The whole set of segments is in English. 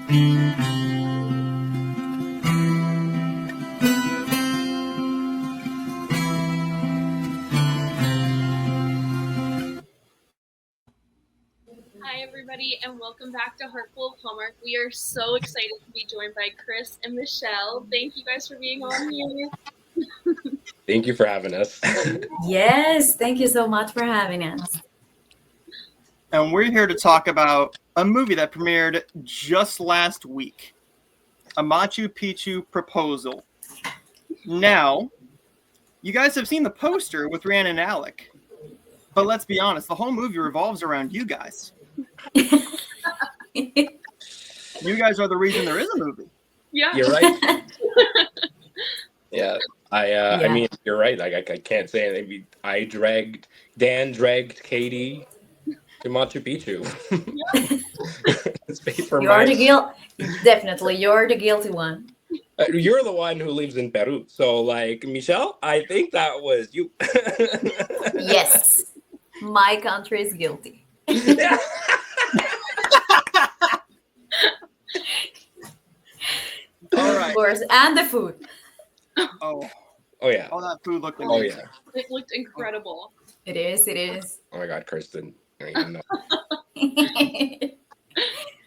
Hi, everybody, and welcome back to Heartful of Hallmark. We are so excited to be joined by Chris and Michelle. Thank you guys for being on here. Thank you for having us. Yes, thank you so much for having us. And we're here to talk about a movie that premiered just last week, A Machu Picchu Proposal. Now, you guys have seen the poster with Rhiannon and Alec, but let's be honest, the whole movie revolves around you guys. You guys are the reason there is a movie. Yeah. You're right. Yeah. I mean, you're right. Like, I can't say anything. Dan dragged Katie to Machu Picchu. It's paid for You're definitely, you're the guilty one. You're the one who lives in Peru. So, like, Michelle, I think that was you. Yes, my country is guilty. All right. Of course, and the food. Oh yeah. All that food looked amazing. Oh yeah. It looked incredible. It is. Oh my God, Kirsten. I don't know.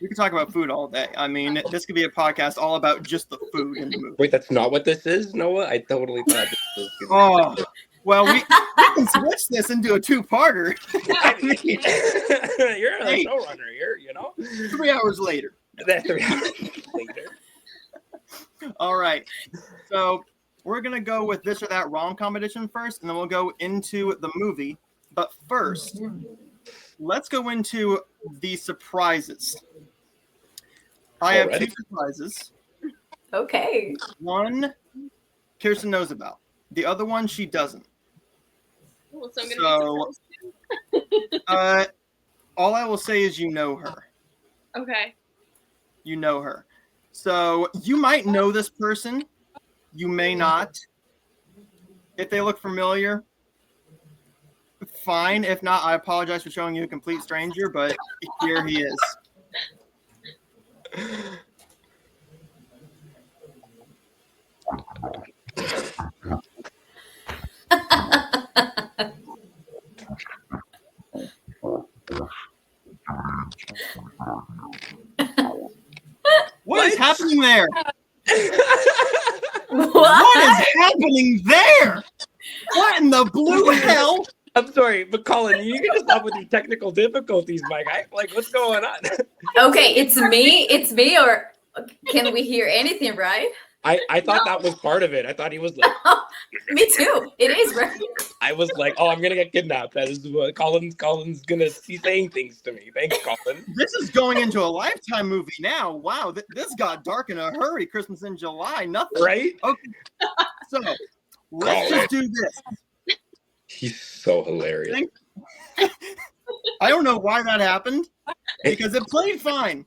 We could talk about food all day. I mean, this could be a podcast all about just the food in the movie. Wait, that's not what this is, Noah? I totally thought this was Oh, well, we can switch this into a two-parter. I mean, you're a showrunner here, you know? 3 hours later. That's 3 hours later. All right. So we're going to go with this or that rom-com edition first, and then we'll go into the movie. But first, let's go into the surprises. I have two surprises. Okay. One, Kirsten knows about. The other one, she doesn't. Well, so I'm gonna all I will say is you know her. Okay. You know her. So you might know this person. You may not. If they look familiar, fine. If not, I apologize for showing you a complete stranger, but here he is. What is happening there? What is happening there? What in the blue hell? I'm sorry, but Colin, you can just stop with your technical difficulties, my guy. Like, what's going on? Okay, it's me, or can we hear anything, right? I thought that was part of it. I thought he was like... Me too. It is, right? I was like, oh, I'm going to get kidnapped. That is what Colin's going to be saying things to me. Thanks, Colin. This is going into a Lifetime movie now. Wow, this got dark in a hurry. Christmas in July, nothing. Right? Okay, so let's just do this. He's so hilarious. I don't know why that happened, because it played fine.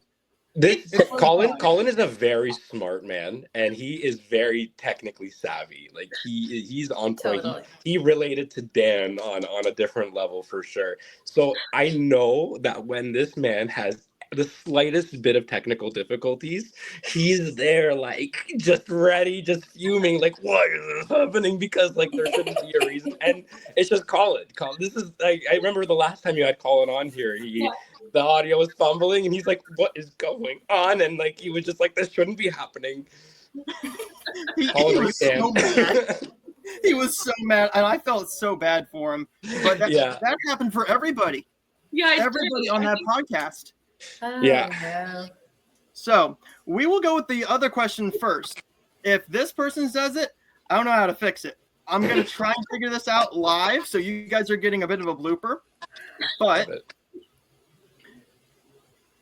Colin is a very smart man, and he is very technically savvy. Like he's on point. Totally. He related to Dan on a different level for sure. So I know that when this man has the slightest bit of technical difficulties, he's there like just ready, just fuming, like what is this happening? Because like there shouldn't be a reason. And it's just Colin. This is like I remember the last time you had Colin on here. The audio was fumbling, and he's like, "What is going on?" And like he was just like, "This shouldn't be happening." He was so mad. He was so mad, and I felt so bad for him. But that happened for everybody. Yeah, everybody on that podcast. Oh, yeah. No. So we will go with the other question first. If this person says it, I don't know how to fix it. I'm going to try and figure this out live, so you guys are getting a bit of a blooper. But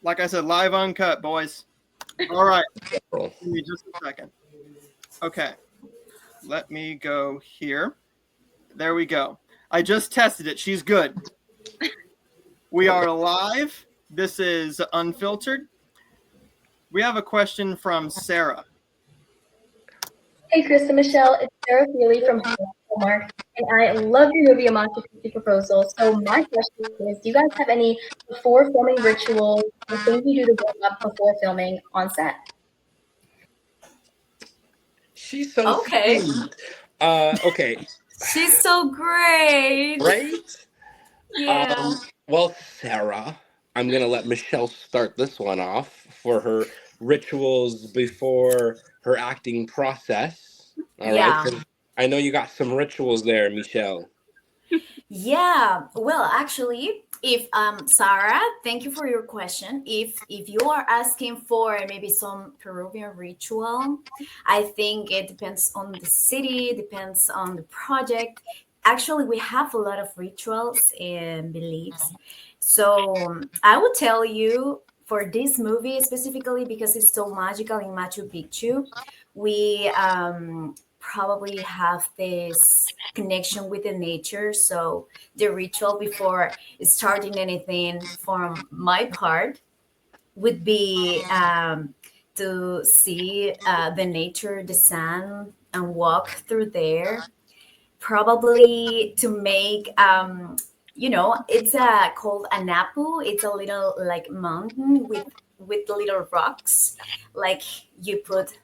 like I said, live uncut, boys. All right. Give me just a second. Okay. Let me go here. There we go. I just tested it. She's good. We are live. This is Unfiltered. We have a question from Sarah. Hey, Chris and Michelle, it's Sarah Feely from Hallmark, and I love your movie A Machu Picchu Proposal. So my question is, do you guys have any before filming rituals or things you do to warm up before filming on set? She's so Okay. sweet. Okay, She's so great. right? Yeah. Well, Sarah, I'm gonna let Michelle start this one off for her rituals before her acting process. All right, Yeah. 'cause I know you got some rituals there, Michelle. Yeah. Well, actually, if Sarah, thank you for your question. If you are asking for maybe some Peruvian ritual, I think it depends on the city, depends on the project. Actually, we have a lot of rituals and beliefs. So I would tell you for this movie specifically because it's so magical in Machu Picchu, we probably have this connection with the nature. So the ritual before starting anything from my part would be to see the nature, the sun, and walk through there. Probably to make, it's called a napu. It's a little like mountain with little rocks, like you put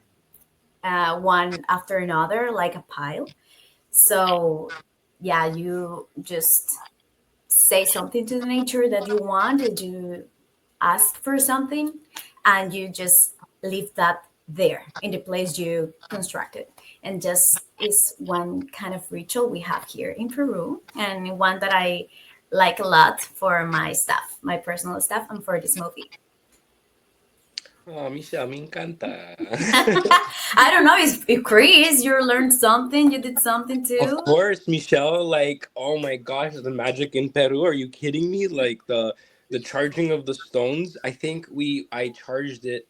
one after another, like a pile. So yeah, you just say something to the nature that you want and you ask for something and you just leave that there in the place you constructed. And just is one kind of ritual we have here in Peru and one that I like a lot for my staff, my personal staff, and for this movie. Oh, Michelle, me encanta. I don't know if Chris, you learned something, you did something Of too. course, Michelle. Like, oh my gosh, the magic in Peru. Are you kidding me? Like the charging of the stones. I charged it.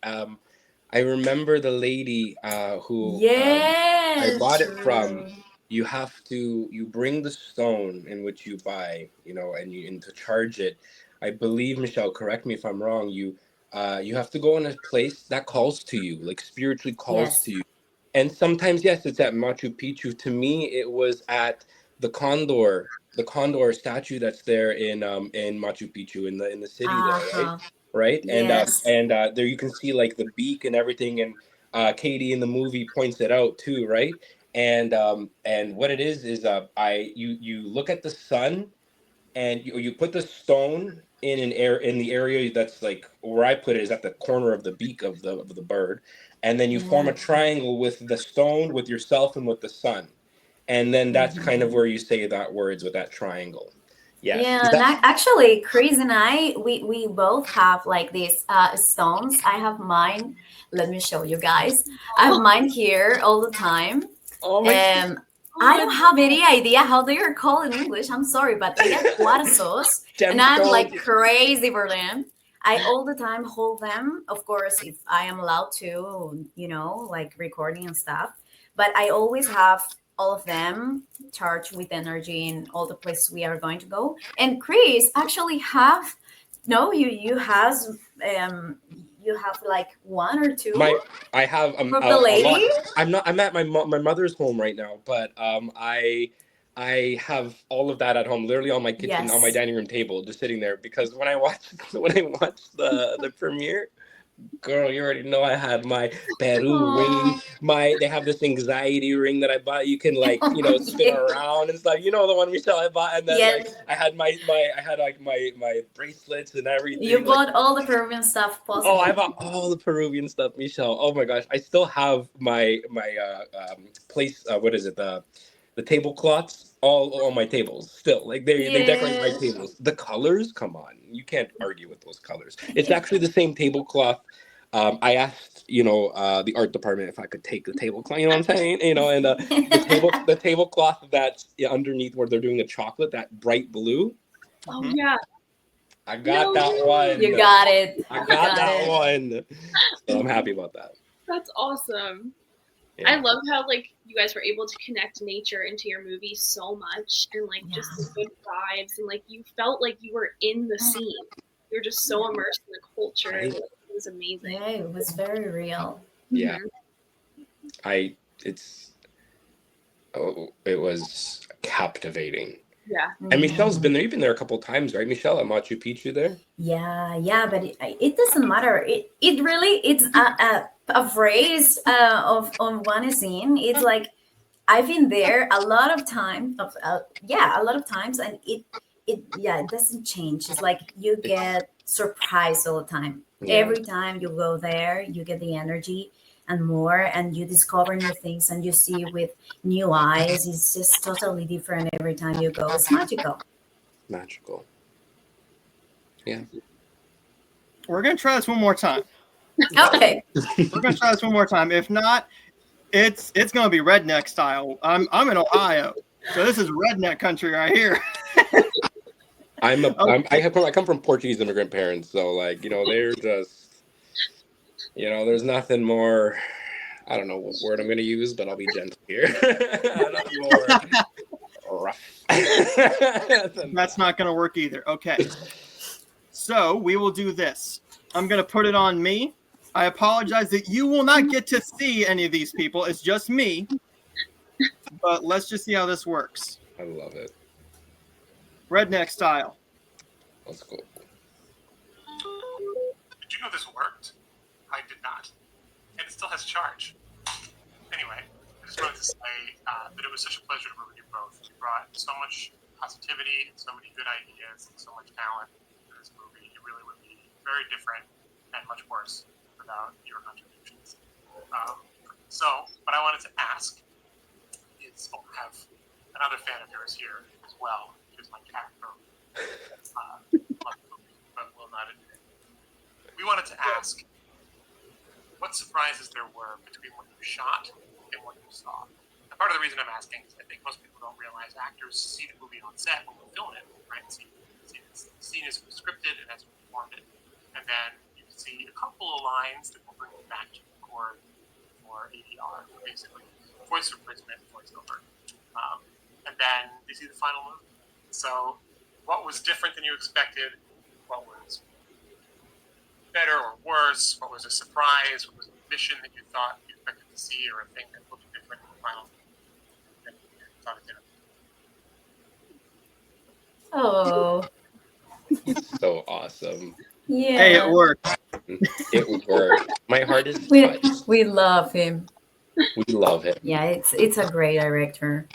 I remember the lady who I Yes, bought it from. true. You bring the stone in which you buy, and to charge it. I believe, Michelle, correct me if I'm wrong. You have to go in a place that calls to you, like spiritually calls Yes. to you. And sometimes, yes, it's at Machu Picchu. To me, it was at the condor statue that's there in Machu Picchu in the city there, right? Uh-huh. Right, Yes. there you can see like the beak and everything, and Katie in the movie points it out too, right? And what it is I you look at the sun, and you put the stone in the area that's like where I put it is at the corner of the beak of the bird, and then you form Yeah. a triangle with the stone, with yourself, and with the sun, and then that's kind of Mhm. where you say that words with that triangle. Yes, Yeah, and actually, Chris and I, we both have like these stones. I have mine. Let me show you guys. I have mine here all the time. oh my Um, Oh I my don't have any idea how they are called in English. I'm sorry, but they are cuarzos, and I'm like gemstones. crazy for them. I all the time hold them, of course, if I am allowed to, like recording and stuff. But I always have all of them charged with energy in all the places we are going to go. And Chris actually have no, you has um you have like one or two My I have for the a lot. lady. I'm at my mother's home right now, but I have all of that at home, literally on my kitchen, on my Yes. dining room table, just sitting there. Because when I watched when I watched the premiere, girl, you already know I had my Peru ring. Aw. They have this anxiety ring that I bought. You can like spin Yeah. around and stuff. You know the one, Michelle, I bought, and then like Yes. I had I had like my bracelets and You everything. Like, bought all the Peruvian stuff oh, I possible. bought all the Peruvian stuff, Michelle. Oh my gosh, I still have my place. What is it? The tablecloths all on my tables still. Like they decorate my Yes. tables. The colors, come on, you can't argue with those colors. It's actually the same tablecloth. I asked the art department if I could take the tablecloth. You know what I'm saying? And the tablecloth that's underneath where they're doing the chocolate, that bright blue. Oh Mhm. yeah. I got No that way. You one. got it. I You got got that it. one. So I'm happy about that. That's awesome. I Yeah. love how like you guys were able to connect nature into your movie so much and like Yeah. just the good vibes and like you felt like you were in the scene. You were just so immersed in the culture. Right? Like, it was amazing. Yeah, it was very real. Yeah. Mhm. I it's it was captivating. Yeah. And Michelle's been there. You've been there a couple of times, right, Michelle, at Machu Picchu there? Yeah, but it doesn't matter. It really it's a phrase of on one scene. It's like I've been there a lot of time of yeah, a lot of times, and it doesn't change. It's like you It's get surprised all the time. yeah, Every time you go there, you get the energy and more, and you discover new things, and you see with new eyes. It's just totally different every time you go. It's magical. magical. Yeah. We're gonna try this one more time. Okay. We're gonna try this one more time. If not, it's gonna be redneck style. I'm in Ohio, so this is redneck country right here. I come from Portuguese immigrant parents, so like, they're just, there's nothing more. I don't know what word I'm going to use, but I'll be gentle here. Nothing more rough. That's not gonna work either. Okay, so we will do this. I'm gonna put it on me. I apologize that you will not get to see any of these people. It's just me. But let's just see how this works. I love it. Redneck style. Let's go. Did you know this worked? I did not. And it still has charge. Anyway, I just wanted to say that it was such a pleasure to work with you both. You brought so much positivity, so many good ideas, and so much talent to this movie. It really would be very different and much worse without your contributions. So, what I wanted to ask is, I have another fan of yours here as well. Here's my cat, love the movie, but will not admit it. We wanted to ask what surprises there were between what you shot and what you saw. And part of the reason I'm asking is I think most people don't realize actors see the movie on set when we film it, right? The scene is scripted and as we performed it. And then you see a couple of lines that will bring you back to record for ADR, basically voice replacement, voiceover. And then you see the final movie. So what was different than you expected? What was better or worse? What was a surprise? What was a mission that you thought you expected to see, or a thing that looked different in the final than you thought it did? Oh, It's so awesome. yeah. Hey, it worked. It worked. My heart is We touched. we love him. We love him. Yeah, it's a great director.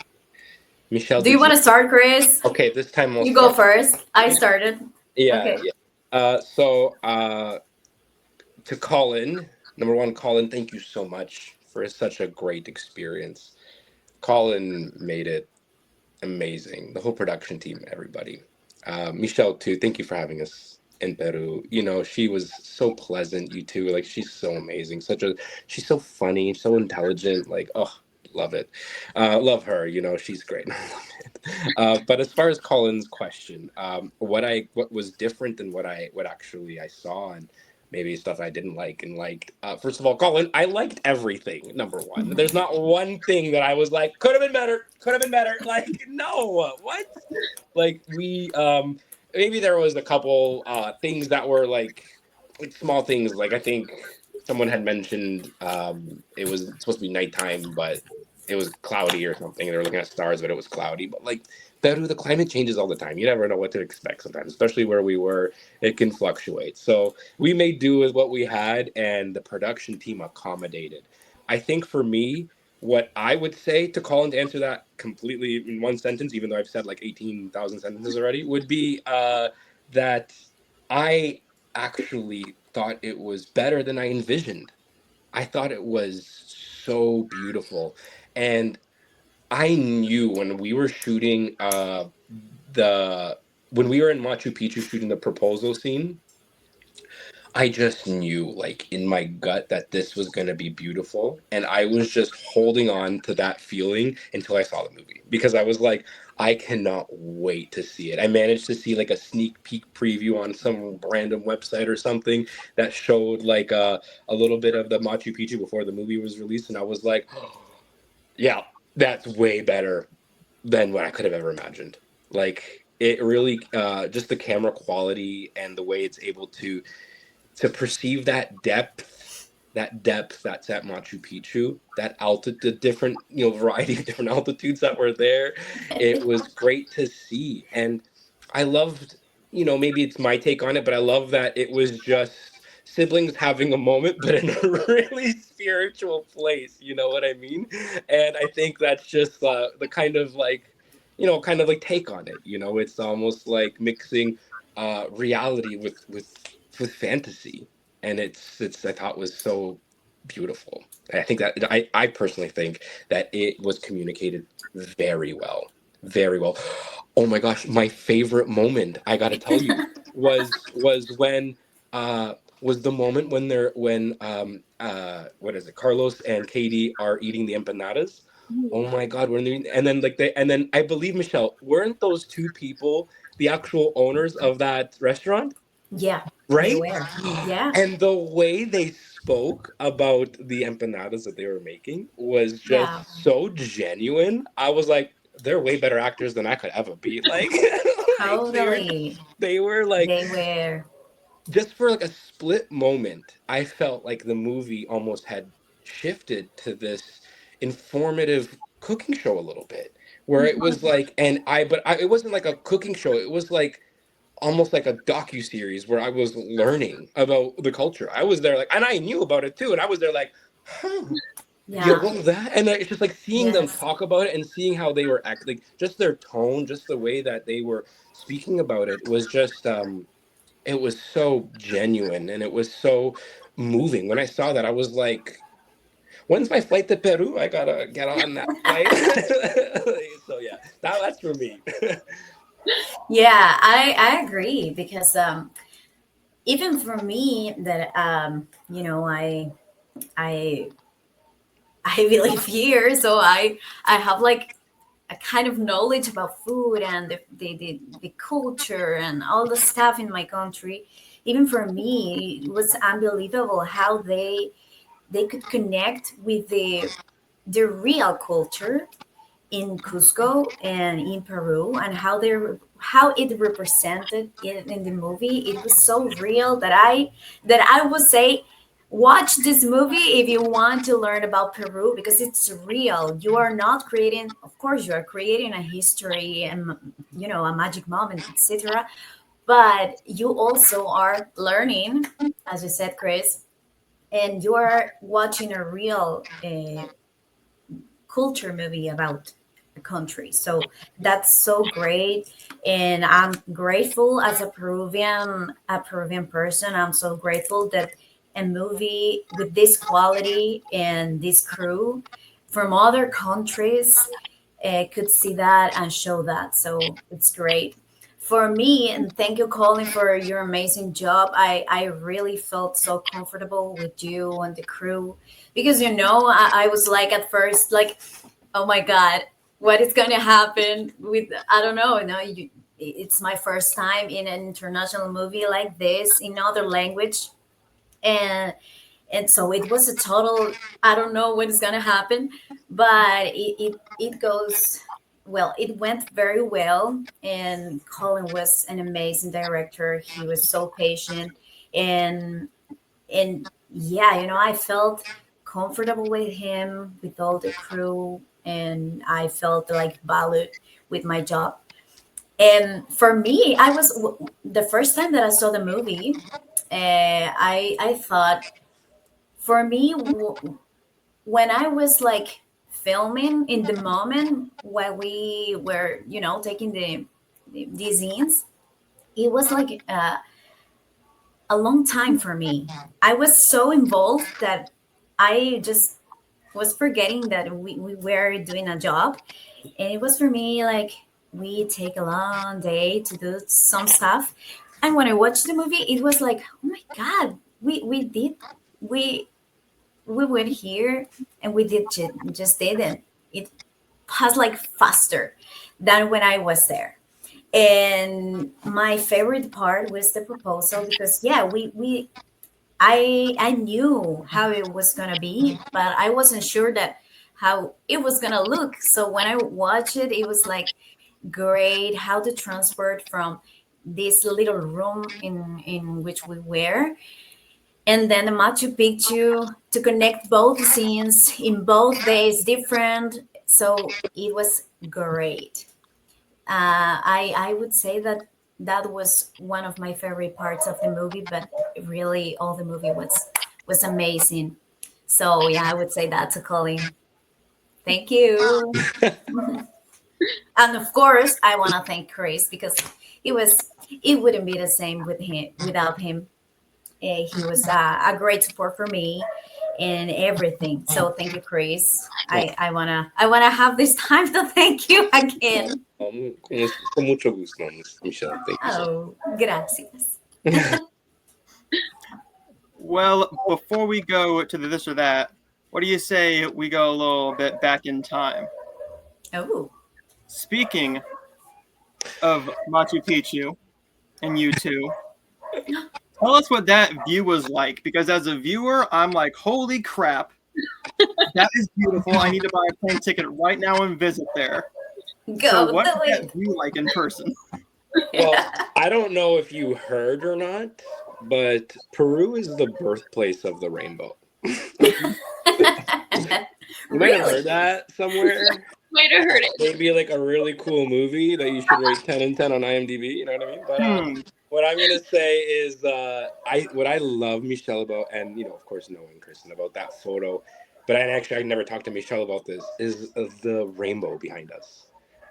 Michelle, Do you want to start, Chris? Okay, this time we'll You go start. first. I started. Yeah, Okay. yeah. To Colin, number one, Colin, thank you so much for such a great experience. Colin made it amazing. The whole production team, everybody. Michelle too. Thank you for having us in Peru. She was so pleasant. You too. Like, she's so amazing. She's so funny, so intelligent. Like, oh, love it. Love her. She's great. But as far as Colin's question, what was different than what actually I saw, and maybe stuff I didn't like and liked. First of all, Colin, I liked everything. Number one, there's not one thing that I was like, could have been better. Could have been better. Like, no, what? Like, we maybe there was a couple things that were like small things. Like, I think someone had mentioned it was supposed to be nighttime, but it was cloudy or something. They were looking at stars, but it was cloudy. But like, Peru, the climate changes all the time. You never know what to expect sometimes, especially where we were. It can fluctuate. So we made do with what we had, and the production team accommodated. I think for me, what I would say to Colin, to answer that completely in one sentence, even though I've said like 18,000 sentences already, would be that I actually thought it was better than I envisioned. I thought it was so beautiful. And I knew when we were shooting the when we were in Machu Picchu shooting the proposal scene, I just knew, like, in my gut, that this was going to be beautiful. And I was just holding on to that feeling until I saw the movie, because I was like, I cannot wait to see it. I managed to see like a sneak peek preview on some random website or something that showed like a little bit of the Machu Picchu before the movie was released. And I was like, yeah, that's way better than what I could have ever imagined. Like, it really, just the camera quality and the way it's able to perceive that depth that depth that's at Machu Picchu, that altitude, the different, variety of different altitudes that were there. It was great to see. And I loved, maybe it's my take on it, but I love that it was just siblings having a moment, but in a really spiritual place. You know what I mean? And I think that's just the kind of like, take on it. It's almost like mixing reality with fantasy, and it's I thought was so beautiful. I think that I personally think that it was communicated very well, very well. Oh my gosh, my favorite moment, I got to tell you, was when was the moment when what is it, Carlos and Katie are eating the empanadas. Oh my God, and then and then I believe, Michelle, weren't those two people the actual owners of that restaurant? Yeah, they Right? were. Yeah, And the way they spoke about the empanadas that they were making was yeah, just so genuine. I was like, they're way better actors than I could ever be. Like, like totally. they were like, They were. just for like a split moment, I felt like the movie almost had shifted to this informative cooking show a little bit, where it was like, it wasn't like a cooking show. It was like almost like a docu series where I was learning about the culture. I was there like, and I knew about it too, and I was there like, huh, Yeah. what was that? And it's just like seeing them Yes. talk about it and seeing how they were acting, like just their tone, just the way that they were speaking about it was just it was so genuine and it was so moving. When I saw that, I was like, when's my flight to Peru? I gotta get on that flight. So yeah, that's for me. Yeah, I agree because even for me that I I live here, so I have like a kind of knowledge about food and the culture and all the stuff in my country. Even for me, it was unbelievable how they could connect with the real culture in Cusco and in Peru, and how it represented in the movie. It was so real that I would say watch this movie if you want to learn about Peru, because it's real. You are not creating, of course, you are creating a history and a magic moment, etc. But you also are learning, as you said, Chris, and you are watching a real culture movie about a country. So that's so great, and I'm grateful as a Peruvian person. I'm so grateful that a movie with this quality and this crew from other countries could see that and show that. So it's great for me. And thank you, Colin, for your amazing job. I really felt so comfortable with you and the crew, because I was like at first like, oh my God, what is going to happen with, I don't know, it's my first time in an international movie like this in other language. And and so it was a total, I don't know what is going to happen, but it goes well. It went very well, and Colin was an amazing director. He was so patient, and yeah, I felt comfortable with him, with all the crew, and I felt like valued with my job. And for me, the first time that I saw the movie, I thought, for me, when I was like filming in the moment when we were taking the scenes, it was like a long time for me. I was so involved that I just was forgetting that we were doing a job. And it was for me like, we take a long day to do some stuff. And when I watched the movie, it was like, oh my God, we we went here and we just did it. It was like faster than when I was there. And my favorite part was the proposal, because yeah, I knew how it was gonna be, but I wasn't sure that how it was gonna look. So when I watched it, it was like great how to transport from this little room in which we were and then the Machu Picchu to connect both scenes in both days different. So it was great. I would say that that was one of my favorite parts of the movie, but really all the movie was amazing. So yeah, I would say that's a Colin. Thank you. And of course, I want to thank Chris because it wouldn't be the same with him without him. He was a great support for me and everything. So thank you, Chris. I wanna have this time to thank you again. Con mucho gusto, Michelle. Thank you so Oh, gracias. much. Well, before we go to the this or that, what do you say we go a little bit back in time? Oh, Speaking of Machu Picchu and you two, tell us what that view was like. Because as a viewer, I'm like, holy crap, that is beautiful. I need to buy a plane ticket right now and visit there. So go what's do that it. view like in person? Well, I don't know if you heard or not, but Peru is the birthplace of the rainbow. You might have Really? heard that somewhere. Might have heard it. Maybe like a really cool movie that you should rate 10 and 10 on IMDb. You know what I mean? But what I'm gonna say is, I love Michelle about, and of course knowing Kristen about that photo, but I never talked to Michelle about this. Is the rainbow behind us?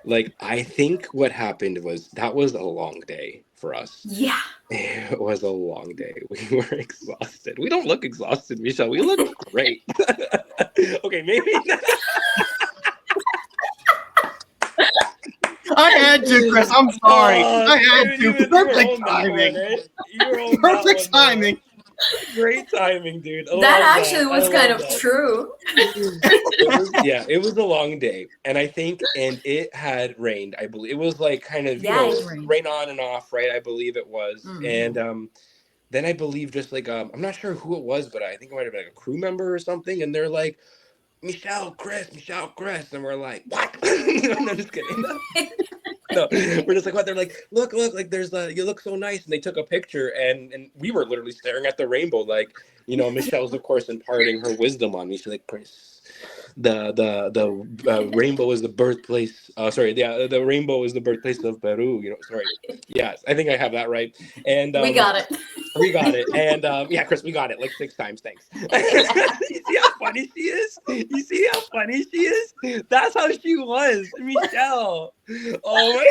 Like I think what happened was that was a long day for us. Yeah. It was a long day. We were exhausted. We don't look exhausted, Michelle. We look great. Okay, maybe not. I had to, Chris. I'm sorry. Oh, I had dude, to. you were Perfect on that one, timing. right? You were on Perfect that one, timing. Great timing, dude. I That love actually I was kind love of that. true. It was a long day, and I think, and it had rained. I believe it was like kind of Yeah, it rained. rain on and off, right? I believe it was, Mhm. and then I believe just like I'm not sure who it was, but I think it might have been like a crew member or something, and they're like, Michelle, Chris, and we're like, what? No, I'm just kidding. No, we're just like, what? They're like, look, like there's you look so nice, and they took a picture, and we were literally staring at the rainbow, like, Michelle's of course imparting her wisdom on me. She's like, Chris, the rainbow is the birthplace. Sorry, the rainbow is the birthplace of Peru. Sorry, yes, I think I have that right, and We got it. we got it. And yeah, Chris, we got it like 6 times. Thanks. You see how funny she is? You see how funny she is? That's how she was, Michelle. Oh my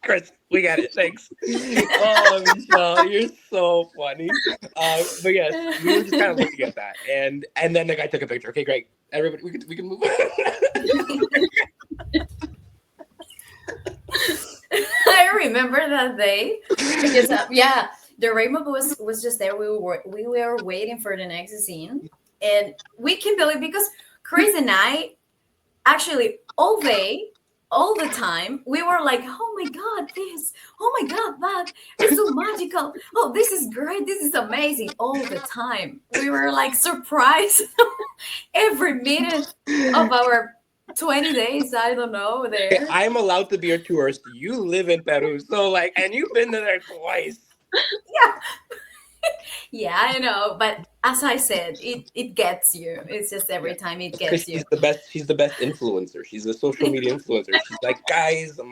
Chris, we got it. Thanks. Oh, Michelle, you're so funny. But yes, we were just kind of looking at that, and then the guy took a picture. Okay, great. Everybody, we can move on. I remember that day because yeah, the rainbow was just there. We were waiting for the next scene, and we can believe because Chris and I actually all day, all the time, we were like, "Oh my god, this! Oh my god, that! It's so magical! Oh, this is great! This is amazing!" All the time, we were like surprised every minute of our 20 days. I don't know there. I'm allowed to be a tourist. You live in Peru, so like, and you've been there twice. Yeah, I know, but as I said, it gets you. It's just every time it Because gets you. she's the best influencer. She's a social media influencer. She's like, guys, here,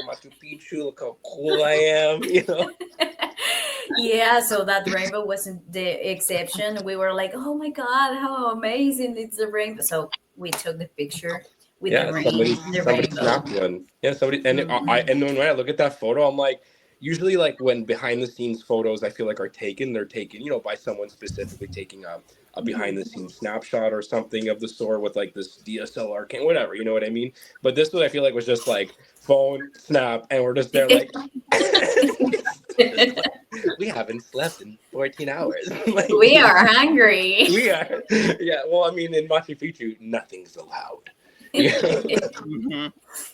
Machu Picchu. Look how cool I am. Yeah, so that rainbow wasn't the exception. We were like, oh my god, how amazing it's the rainbow. So we took the picture with Yeah, the somebody rainbow. snapped one. Yeah, somebody, and and then when I look at that photo, I'm like, usually like when behind the scenes photos, I feel like they're taken, by someone specifically taking a behind the scenes snapshot or something of the store with like this DSLR cam, whatever, you know what I mean? But this one I feel like was just like phone snap, and we're just there like, we haven't slept in 14 hours. Like, We are hungry. we are. Yeah, well, I mean, in Machu Picchu, nothing's allowed. Mm-hmm.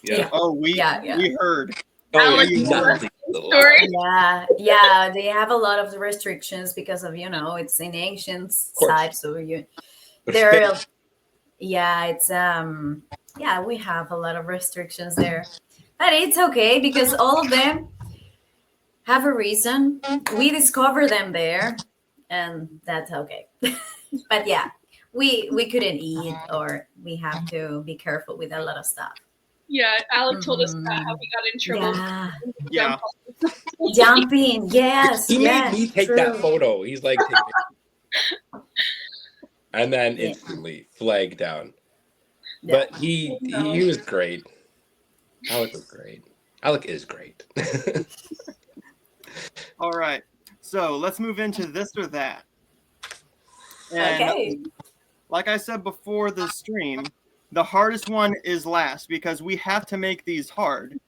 Yeah. Oh, we heard. Oh, Alex, yeah, nothing's allowed. Story. Yeah, they have a lot of restrictions because of it's in ancient course. side, so there. Yeah, it's yeah, we have a lot of restrictions there, but it's okay because all of them have a reason. We discover them there, and that's okay. But yeah, we couldn't eat, or we have to be careful with a lot of stuff. Yeah, Alec told us about how we got in trouble. Yeah, Yeah. jumping. Yes, He yes, made me take true. that photo. He's like, take it. And then Yeah. instantly flag down. Yeah. But he was great. Alec was great. Alec is great. All right. So let's move into this or that. And Okay. like I said before the stream, the hardest one is last because we have to make these hard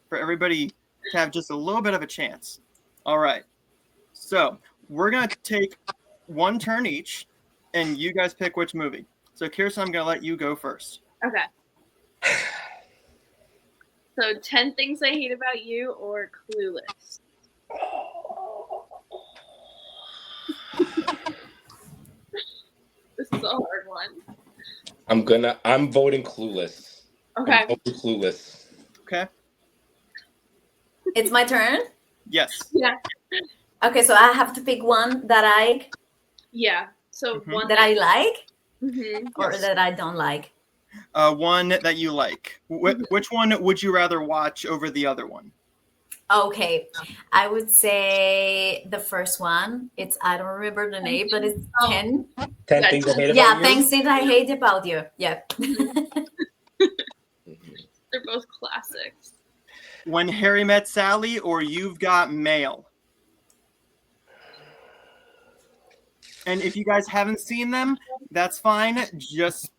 for everybody to have just a little bit of a chance. All right. So we're going to take one turn each, and you guys pick which movie. So Kirsten, I'm going to let you go first. Okay. So 10 Things I Hate About You or Clueless? This is a hard one. I'm voting Clueless. Okay. I'm voting Clueless. Okay? It's my turn. Yes. Yeah. Okay, so I have to pick one that I Yeah. So Mhm. one that I like Mhm. or Yes. that I don't like. One that you like. Which one would you rather watch over the other one? Okay, I would say the first one. It's I don't remember the name, but it's Oh. 10. 10 Yeah, Things I Hate About Yeah, You? thanks things I hate about you. Yeah. Mhm. They're both classics. When Harry Met Sally or You've Got Mail? And if you guys haven't seen them, that's fine. Just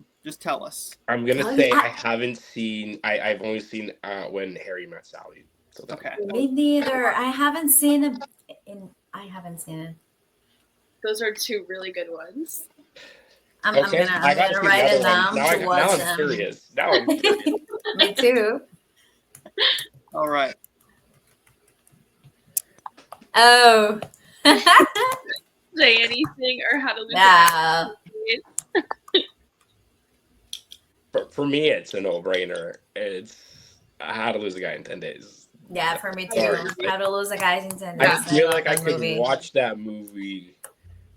tell us. I'm gonna Oh, say yeah. I haven't seen. I've only seen When Harry Met Sally. So that's Okay. Me neither. I haven't seen it. I haven't seen it. Those are two really good ones. I'm okay. gonna I gotta see write the it other down one. to Now watch I'm them. curious. Now I'm curious. Me too. All right. Oh. Say anything or how to lose Yeah. For me, it's a no-brainer. It's How to Lose a Guy in 10 Days. Yeah, for me too. Sorry. How to Lose a Guy in 10 I Days. feel love like I that could movie. watch that movie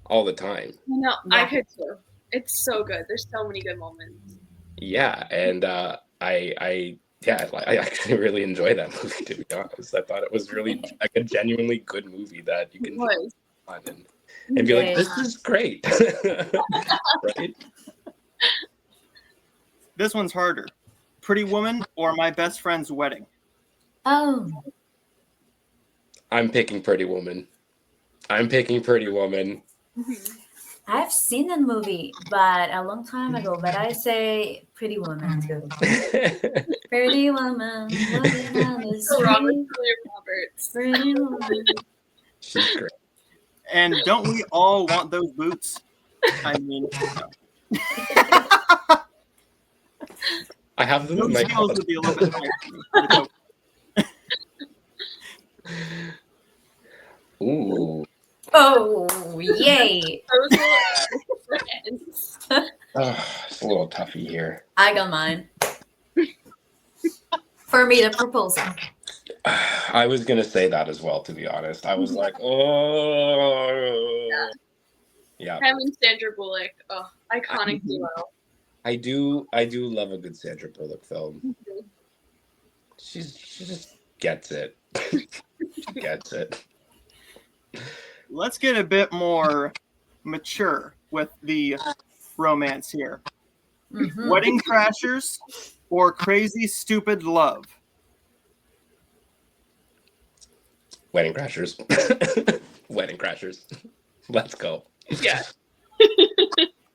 all the time. No, I Yeah. could too. It's so good. There's so many good moments. Yeah, and I actually really enjoy that movie, to be honest. I thought it was really like a genuinely good movie that you It can was. on and be like, It this is great. Right? This one's harder. Pretty Woman or My Best Friend's Wedding? Oh. I'm picking Pretty Woman. I'm picking Pretty Woman. I've seen that movie, but a long time ago. But I say Pretty Woman too. Pretty Woman, walking down the So Robert, street. Julia Roberts. Pretty Woman. She's great. And don't we all want those boots? I mean, I have them in those my heels closet. would be a little bit higher. Ooh. Oh, yay. Proposal ends. It's a little toughy here. I got mine. For me, the proposal. I was gonna say that as well, to be honest. I was like, oh, yeah. Him and Sandra Bullock. Oh, iconic duo. I do love a good Sandra Bullock film. She just gets it. She gets it. Let's get a bit more mature with the romance here. Mhm. Wedding Crashers or Crazy Stupid Love? Wedding Crashers. Wedding Crashers. Let's go. Yeah.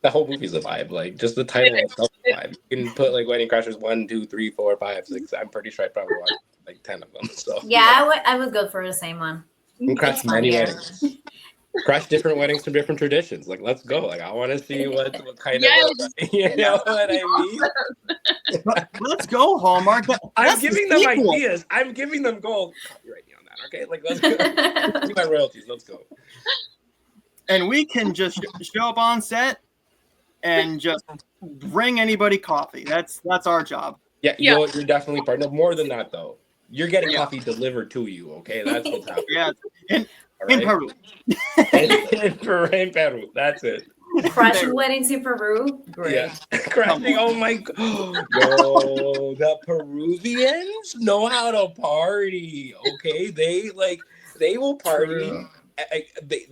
The whole movie's a vibe. Like, just the title itself is a vibe. You can put like Wedding Crashers 1, 2, 3, 4, 5, 6. I'm pretty sure I probably watched like 10 of them. So Yeah, I would go for the same one. and crash It's many funnier. weddings. Crash different weddings from different traditions. Like, let's go. Like, I want to see what kind Yes. of you know what I mean. Let's go, Hallmark. I'm That's the giving them sequel. ideas. I'm giving them gold. Copyright me on that, okay? Like, let's go. Give me my royalties. Let's go. And we can just show up on set and just bring anybody coffee. That's our job. Yeah, Yeah. You're definitely part. No, more than that though. You're getting Yeah. coffee delivered to you, okay? That's what's happening. Yeah, in All right? Peru. in Peru. That's it. Crashing Peru. weddings in Peru. Great. Yeah. Crashing. Oh my god. Yo, the Peruvians know how to party. Okay. They will party. True.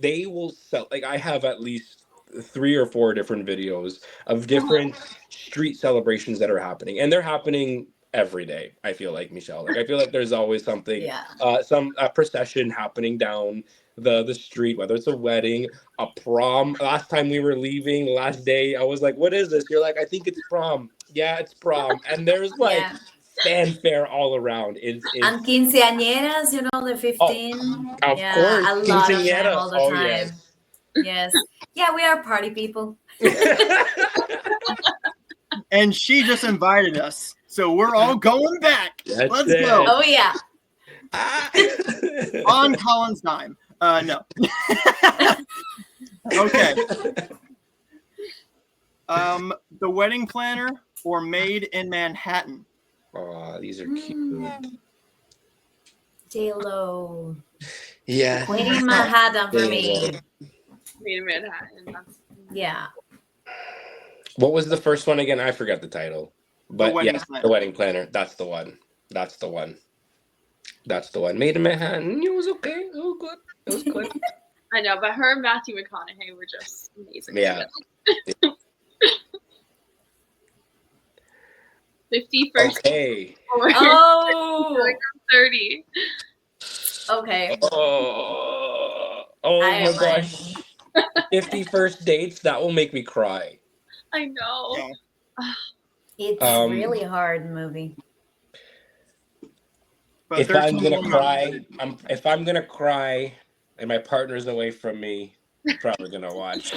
They will sell, like, I have at least 3 or 4 different videos of different street celebrations that are happening. And they're happening every day, I feel like, Michelle. Like I feel like there's always something, Yeah. some procession happening down the street, whether it's a wedding, a prom. Last time we were leaving, the last day, I was like, "What is this?" You're like, "I think it's prom." Yeah, it's prom, and there's like Yeah. fanfare all around. It's And quinceañeras, you know, the 15. of Yeah, course, a lot of them quinceañera. all the Oh time. Yes. Yeah, we are party people. yes. And she just invited us, so we're all going back. That's Let's it. go. Oh yeah. Ah. On Colin's dime. No. Okay. The Wedding Planner or Made in Manhattan? Oh, these are cute. J-Lo. Yeah. Queen in Manhattan for me. Made in Manhattan. That's Yeah. What was the first one again? I forgot the title. But Wedding yes, Planner. The Wedding Planner. That's the one. That's the one. That's the one. Made in Manhattan. It was okay. It was good. It was good. I know, but her and Matthew McConaughey were just amazing. Yeah. 51st Okay. or Oh. 30. Okay. Oh I my am gosh. 51st dates, that will make me cry. I know. Yeah. It's really hard movie. But If I'm 13 gonna women- cry, if I'm gonna cry and my partner's away from me, I'm probably gonna watch.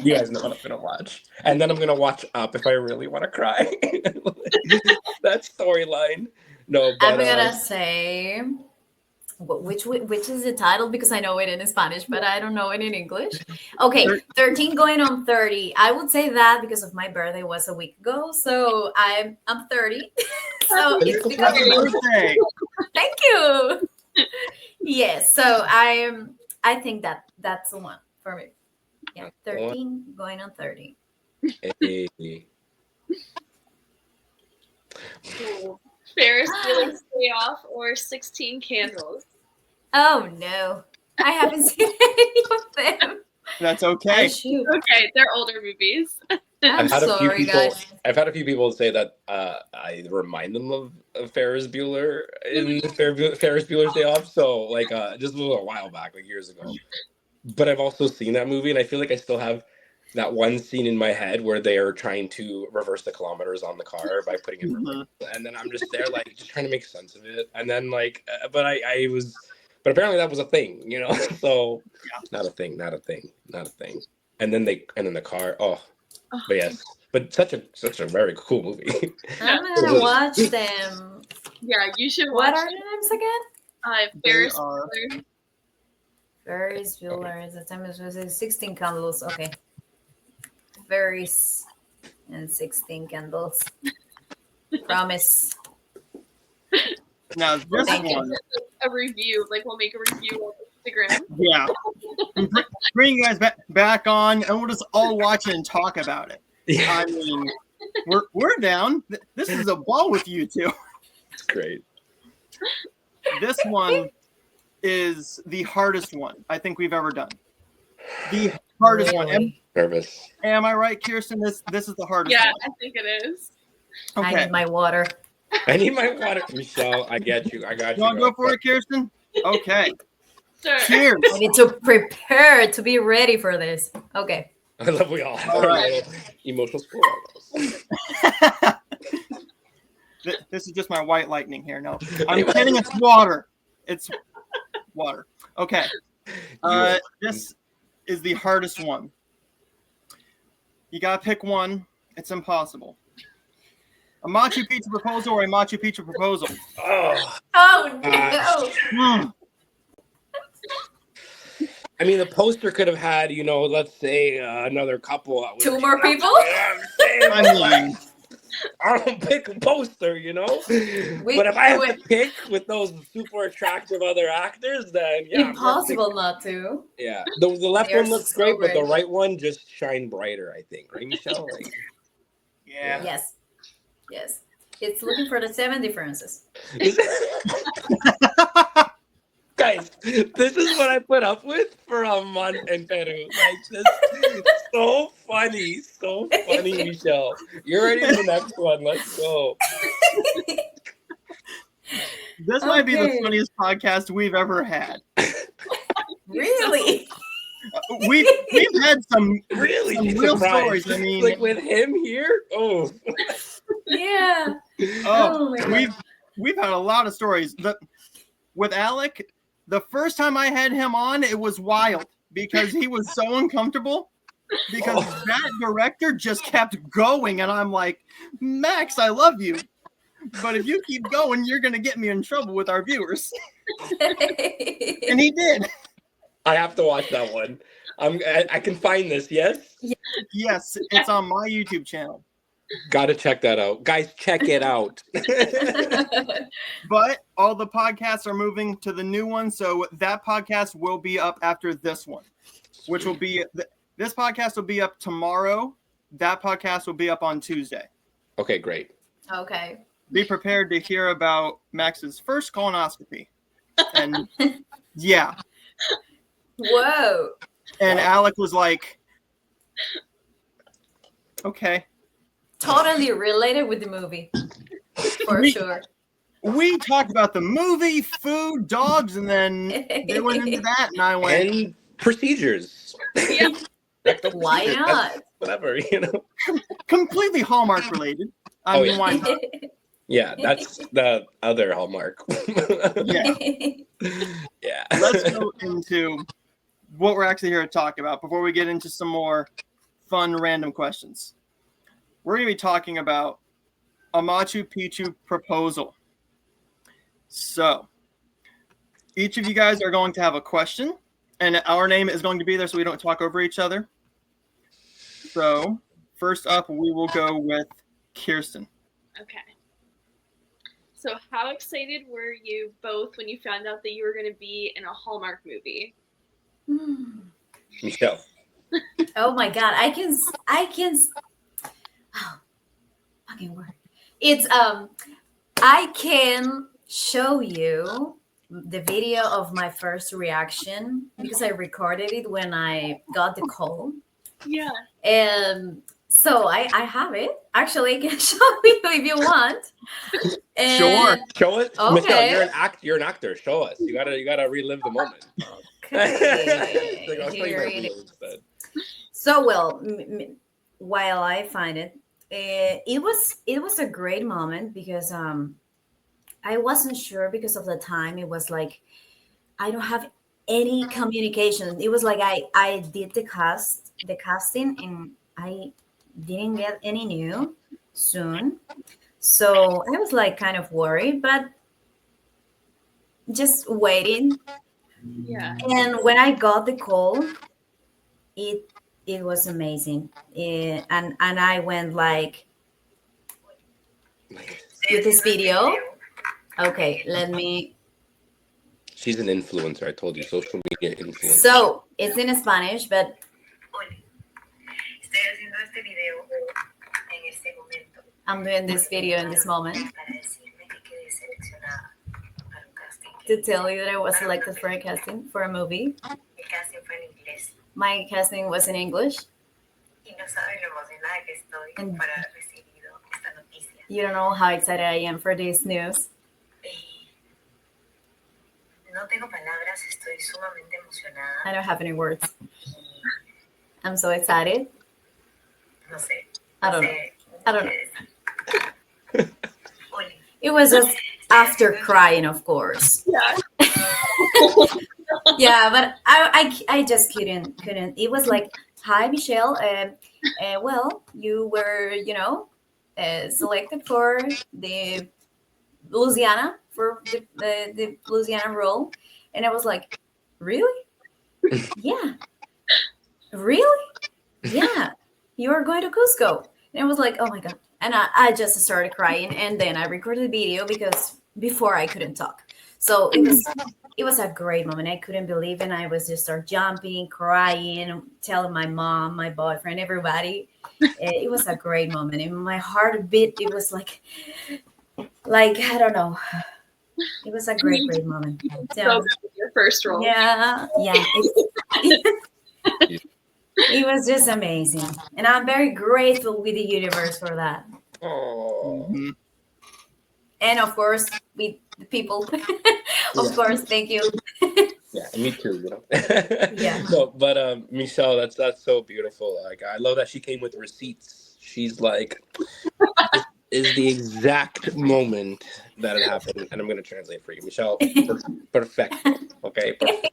You guys know what I'm gonna watch. And then I'm gonna watch Up if I really want to cry. That storyline. No, but I'm gonna say which is the title because I know it in Spanish, but I don't know it in English. Okay, 13 going on 30. I would say that because of my birthday was a week ago, so I'm 30. So it's because Happy birthday. thank you. Yes, so I think that's the one for me. Yeah, 13 going on 30. hey. Cool. Ferris Bueller's Day Off or 16 Candles. Oh no, I haven't seen any of them. That's I okay. should. Okay, they're older movies. I'm sorry, guys. I've had a few people say that I remind them of Ferris Bueller in Ferris Bueller's Day Off. So like just a little while back, like years ago. But I've also seen that movie, and I feel like I still have that one scene in my head where they are trying to reverse the kilometers on the car by putting it in reverse. And then I'm just there like just trying to make sense of it. And then like but apparently that was a thing, you know. So not a thing. And then the car. Oh, but yes. But such a very cool movie. I'm gonna watch them. Yeah, you should What watch are the names again? Ferris They are- Bueller. Ferris Bueller. The time is 16 candles. Okay. Ferris and 16 candles. Promise. Now this Thank you. one, A review, like we'll make a review on Instagram. yeah. Bring you guys back on, and we'll just all watch it and talk about it. Yeah, I mean, we're down. This is a ball with you two. it's great. This one is the hardest one I think we've ever done. The hardest one. Really? Nervous. Am I right, Kirsten? This is the hardest Yeah, one. I think it is. I Okay. need my water. I need my water. Michelle, I get you. I got You you. want to go for it, Kirsten? Okay. Sure. Cheers. I need to prepare to be ready for this. Okay. I love we all have All our right. little emotional spoilers. This is just my white lightning here. No, I'm kidding. It's water. It's water. Okay. This is the hardest one. You gotta pick one. It's impossible. A Machu Picchu proposal or a Machu Picchu proposal? Oh, Oh no. Hmm. I mean, the poster could have had, let's say another couple. That was, Two more people? You know what I'm saying? I mean, I don't pick a poster, you know. We But if I have would- to pick with those super attractive other actors, then yeah, impossible not to. yeah. The left They are one looks so great, but the great. right one just shine brighter. I think, right, Michelle? Like, Yeah. Yes. It's looking for the 7 differences. guys, this is what I put up with for a month in Peru. Like this, so funny, Michelle. You're ready for the next one. Let's go. This might be the Okay. funniest podcast we've ever had. Really? We've had some Really, some she's real surprised. stories. I mean, like with him here. Oh, Yeah. oh, my God. we've had a lot of stories. With Alec, the first time I had him on, it was wild because he was so uncomfortable because that director just kept going, and I'm like, Max, I love you, but if you keep going, you're gonna get me in trouble with our viewers. And he did. I have to watch that one. I can find this. Yes, Yes, it's on my YouTube channel. gotta check that out, guys. Check it out. But all the podcasts are moving to the new one, so that podcast will be up after this one, which will be this podcast will be up tomorrow. That podcast will be up on Tuesday. Okay, great. Okay. Be prepared to hear about Max's first colonoscopy, and yeah, Whoa. and Alec was like, "Okay." Totally related with the movie. For sure. We talked about the movie, food, dogs, and then they went into that, and I went, And procedures. Yeah. Rectal Why procedures. not? That's whatever, you know. completely Hallmark related. I Oh, mean, yeah. why not? Yeah, that's the other hallmark. Yeah. Yeah. Let's go into what we're actually here to talk about before we get into some more fun random questions. We're going to be talking about a Machu Picchu proposal. So, each of you guys are going to have a question, and our name is going to be there so we don't talk over each other. So, first up, we will go with Kirsten. Okay. So how excited were you both when you found out that you were going to be in a Hallmark movie? Michelle. Oh my God. I can oh, fucking word. It's I can show you the video of my first reaction because I recorded it when I got the call. Yeah. And so I have it. Actually, I can show you if you want. Sure. Show it. Okay. Michelle, you're an actor. Show us. You gotta relive the moment. Okay. Like, I'll show you Here my it reel is. instead. So well, while I find it, it was a great moment because I wasn't sure because of the time. It was like I don't have any communication. It was like I did the casting and I didn't get any new soon. So I was like kind of worried, but just waiting. Yeah. And when I got the call, it was amazing. And I went like with this video. Okay, let me. She's an influencer. I told you, social media influencer. So it's in Spanish, but I'm doing this video in this moment to tell you that I was selected for a casting for a movie. My casting was in English. And you don't know how excited I am for this news. I don't have any words. I'm so excited. I don't know. It was just after crying, of course. Yeah. Yeah, but I just couldn't. It was like, hi, Michelle. Well, you were, selected for the Louisiana the Louisiana role, and I was like, really? Yeah, really? Yeah, you are going to Cusco, and I was like, oh my God, And I just started crying, and then I recorded the video because before I couldn't talk. So it was a great moment. I couldn't believe it. I was just start jumping, crying, telling my mom, my boyfriend, everybody. It was a great moment. And my heart beat. It was like I don't know. It was a great, great moment. So So good, your first role. yeah, it was just amazing, and I'm very grateful with the universe for that. Oh, Mhm. And of course with the people. Of yeah. course, thank you. Yeah, me too. Yeah. No, but Michelle, that's so beautiful. Like, I love that she came with receipts. She's like, this is the exact moment that it happened, and I'm gonna translate for you, Michelle. Perfecto. Okay, perfecto.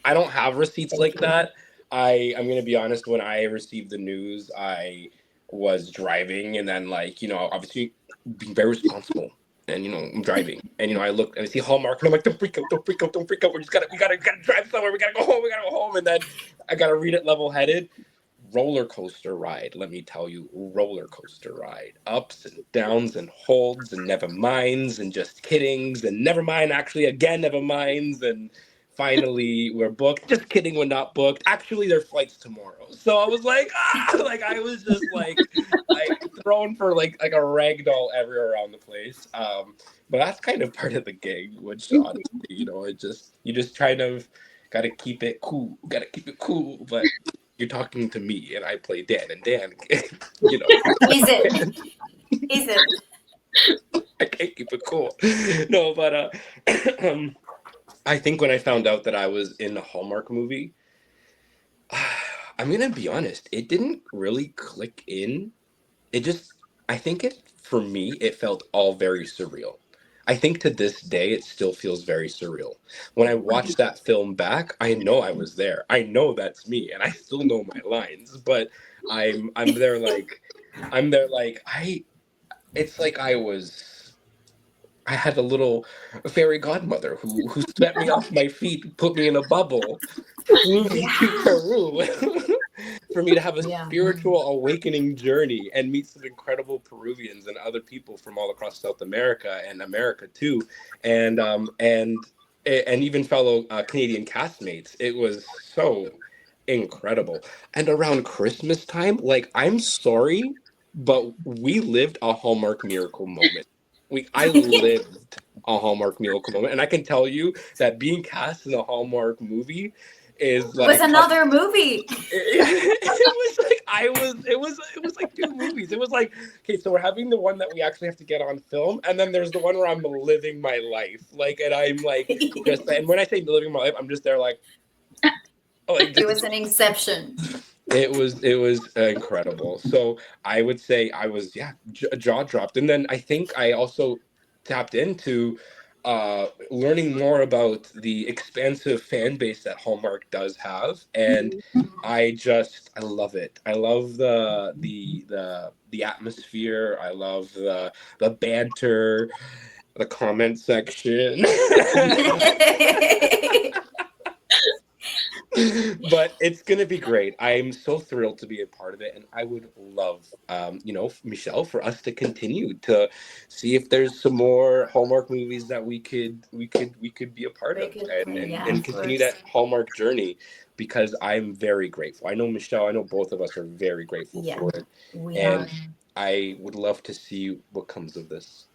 I don't have receipts Thank like you. that. I'm gonna be honest. When I received the news, I was driving, and then obviously being very responsible. And I'm driving, and I look and I see Hallmark, and I'm like, don't freak out, don't freak out, don't freak out. We gotta drive somewhere. We gotta go home, and then I gotta read it level headed. Roller coaster ride, let me tell you, roller coaster ride. Ups and downs and holds and never minds and just kiddings and never mind, actually, again, never minds. And finally, we're booked. Just kidding, we're not booked. Actually, their flight's tomorrow. So I was like, like I was just like thrown for like a rag doll everywhere around the place. But that's kind of part of the gig, which honestly, you just kind of gotta keep it cool. Gotta keep it cool, but you're talking to me and I play Dan, and Dan, you know, Is it? Is it? I can't keep it cool. No, but I think when I found out that I was in a Hallmark movie, I'm gonna be honest, it didn't really click in. It just, I think for me, it felt all very surreal. I think to this day, it still feels very surreal. When I watch that film back, I know I was there. I know that's me, and I still know my lines. But I'm there like, It's like I had a little fairy godmother who swept me off my feet, put me in a bubble, flew me to Yeah. Peru for me to have a Yeah. spiritual awakening journey and meet some incredible Peruvians and other people from all across South America and America too, and even fellow Canadian castmates. It was so incredible. And around Christmas time, like, I'm sorry, but we lived a Hallmark miracle moment. I lived a Hallmark miracle moment, and I can tell you that being cast in a Hallmark movie is Was like another movie. it was like it was like two movies. It was like, okay, so we're having the one that we actually have to get on film, and then there's the one where I'm living my life, like, and I'm like, just, and when I say living my life, I'm just there like, oh, like, It just, was an inception. it was incredible. So I would say I was, yeah, jaw dropped, and then I think I also tapped into learning more about the expansive fan base that Hallmark does have, and I love it. I love the atmosphere. I love the banter, the comment section. But it's gonna be great. I'm so thrilled to be a part of it, and I would love, Michelle, for us to continue to see if there's some more Hallmark movies that we could be a part We of, could and play, and, yeah, and of continue course. that Hallmark journey, because I'm very grateful. I know Michelle. I know both of us are very grateful Yeah, for it, we are. and I would love to see what comes of this.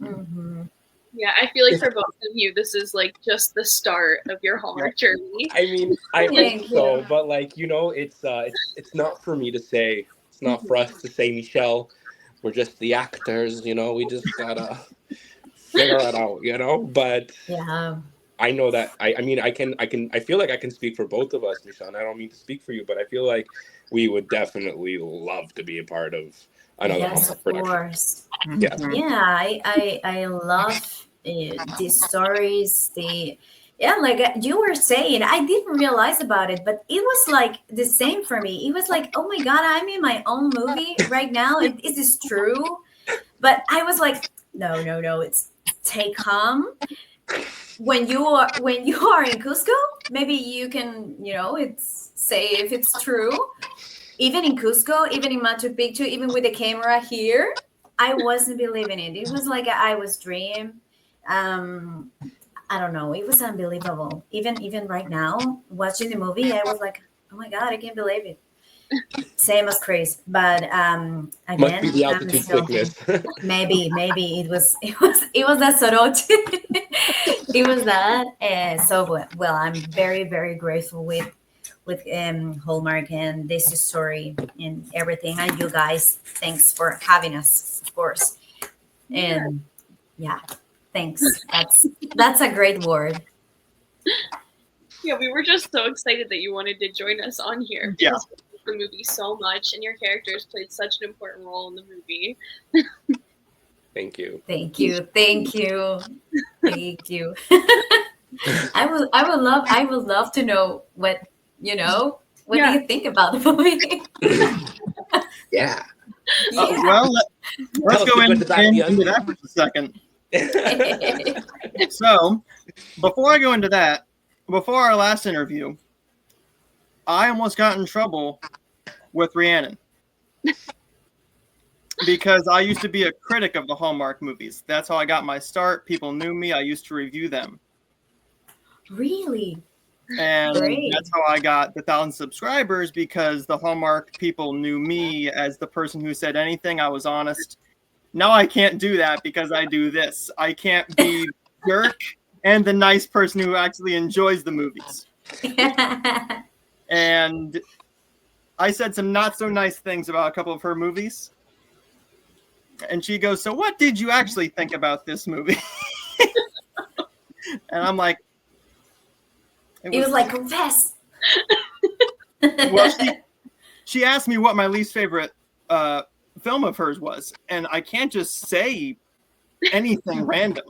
Hmm. Yeah, I feel like for both of you, this is like just the start of your Hallmark journey. I mean, I hope Thank so, you. but it's not for me to say. It's not for us to say, Michelle. We're just the actors, we just gotta figure it out. But Yeah. I know that I mean I feel like I can speak for both of us, Michelle. And I don't mean to speak for you, but I feel like we would definitely love to be a part of another Yes, Hallmark of production. course. Yeah. Yeah, I love these stories. Yeah, like you were saying, I didn't realize about it, but it was like the same for me. It was like, oh my god, I'm in my own movie right now. Is this true? But I was like, no, no, no. It's take calm. When you are in Cusco, maybe you can, it's say if it's true. even in Cusco, even in Machu Picchu, even with the camera here, I wasn't believing it. It was like I was dream. Um, I don't know. It was unbelievable. Even right now, watching the movie, I was like, oh my god, I can't believe it. Same as Chris, but Must be again, the I'm altitude still sickness. maybe it was that sorote. It was that. So well, I'm very very grateful with Hallmark and this story and everything, and you guys. Thanks for having us, of course. And yeah, thanks. That's a great word. Yeah, we were just so excited that you wanted to join us on here Yeah. because we love the movie so much, and your characters played such an important role in the movie. Thank you. Thank you. Thank you. Thank you. I would love to know what what do you think about the movie? Yeah. Yeah. Well, let's Tell us go what's about into the that for a second. So, before I go into that, before our last interview, I almost got in trouble with Rhiannon because I used to be a critic of the Hallmark movies. That's how I got my start. People knew me. I used to review them. Really? And Great. that's how I got the 1,000 subscribers, because the Hallmark people knew me as the person who said anything. I was honest. Now I can't do that because I do this. I can't be the jerk and the nice person who actually enjoys the movies. And I said some not so nice things about a couple of her movies. And she goes, "So what did you actually think about this movie?" And I'm like, It was like, confess. well, she asked me what my least favorite film of hers was, and I can't just say anything random.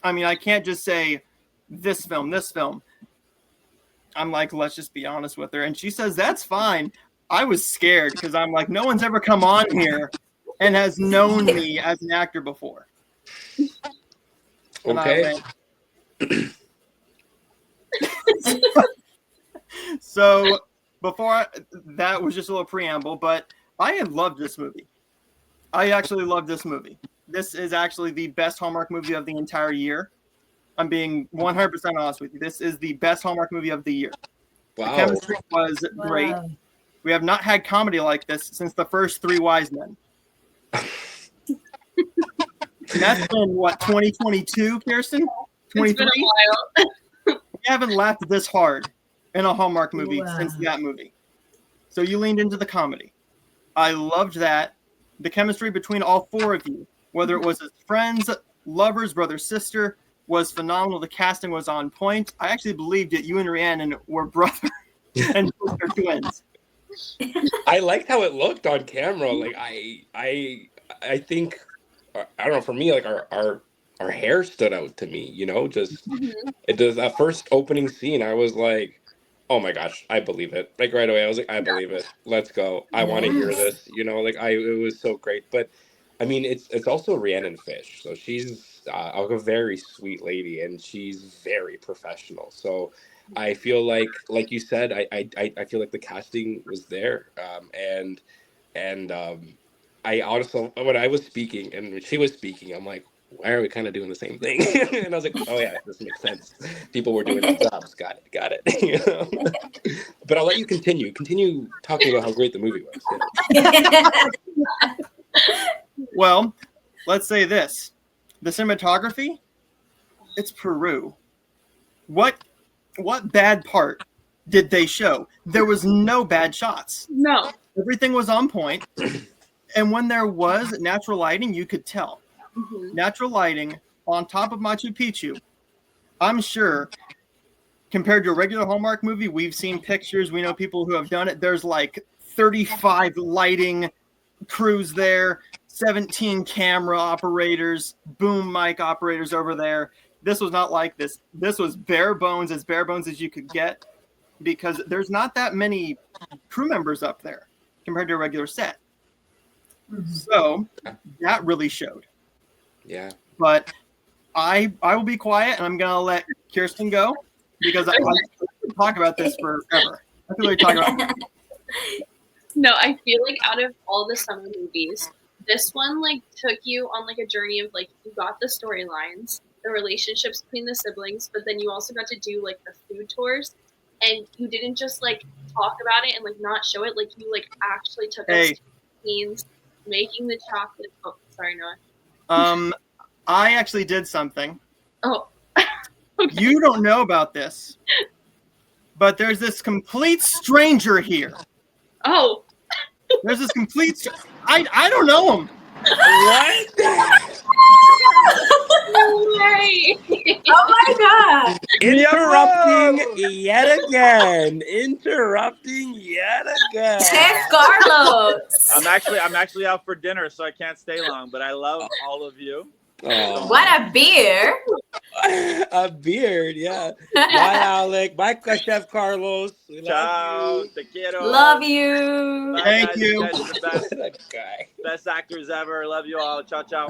I mean, I can't just say this film. I'm like, let's just be honest with her. And she says, that's fine. I was scared because I'm like, no one's ever come on here and has known me as an actor before. And Okay. So that was just a little preamble, but I had loved this movie. I actually loved this movie. This is actually the best Hallmark movie of the entire year. I'm being 100% honest with you. This is the best Hallmark movie of the year. Wow. The chemistry was great. Wow. We have not had comedy like this since the first Three Wise Men. And that's been, what, 2022, Kirsten? It's been 23? a while. We haven't laughed this hard in a Hallmark movie Wow. since that movie. So you leaned into the comedy. I loved that. The chemistry between all four of you, whether it was as friends, lovers, brother, sister, was phenomenal. The casting was on point. I actually believed that you and Rhiannon were brother and sister twins. I liked how it looked on camera. Like I think I don't know, for me, like our hair stood out to me, just it does that first opening scene. I was like, oh my gosh, I believe it. Like right away, I was like, I believe it. Let's go. I want to hear Yes. this. It was so great. But I mean, it's also Rhiannon Fish, so she's a very sweet lady, and she's very professional. So I feel like you said, I feel like the casting was there, and I also, when I was speaking and when she was speaking, I'm like, why are we kind of doing the same thing? And I was like, oh yeah, this makes sense. People were doing their jobs. Got it. But I'll let you continue talking about how great the movie was. Well, let's say this. The cinematography, it's Peru. What bad part did they show? There was no bad shots. No. Everything was on point. And when there was natural lighting, you could tell. Mhm. Natural lighting on top of Machu Picchu. I'm sure, compared to a regular Hallmark movie, we've seen pictures. We know people who have done it. There's like 35 lighting crews there, 17 camera operators, boom mic operators over there. This was not like this. This was bare bones as you could get, because there's not that many crew members up there compared to a regular set. So that really showed. Yeah. But I will be quiet, and I'm gonna let Kirsten go, because I could talk about this forever. I could really talk about it. No, I feel like out of all the summer movies, this one like took you on like a journey of like you got the storylines, the relationships between the siblings, but then you also got to do like the food tours, and you didn't just like talk about it and like not show it. Like you like actually took us Hey. to scenes making the chocolate. Oh, sorry, Noah. I actually did something. Oh, You don't know about this, but there's this complete stranger here. oh, There's this complete. I don't know him. What? no way! Oh my god! Interrupting yet again. Interrupting yet again. Chef Carlos. I'm actually out for dinner, so I can't stay long. But I love all of you. Oh. What a beer! A beard, yeah. Bye, Alec. Bye, Chef Carlos. We Ciao, love te quiero. Love you. Bye, Thank guys. you. You guys are the best, you. That guy. best actors ever. Love you all. Ciao, ciao.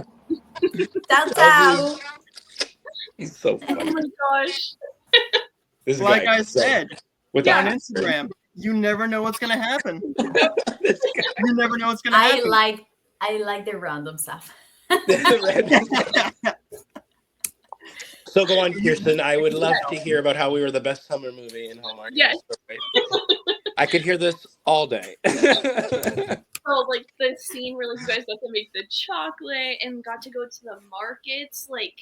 Ciao, ciao. He's so Oh funny. my gosh! This Like guy, I said, with on the Instagram, you never know what's gonna happen. this guy. You never know what's gonna I happen. like the random stuff. So go on, Kirsten. I would love to hear about how we were the best summer movie in Hallmark. Yes. I could hear this all day. Oh, like the scene where like you guys got to make the chocolate and got to go to the markets. Like,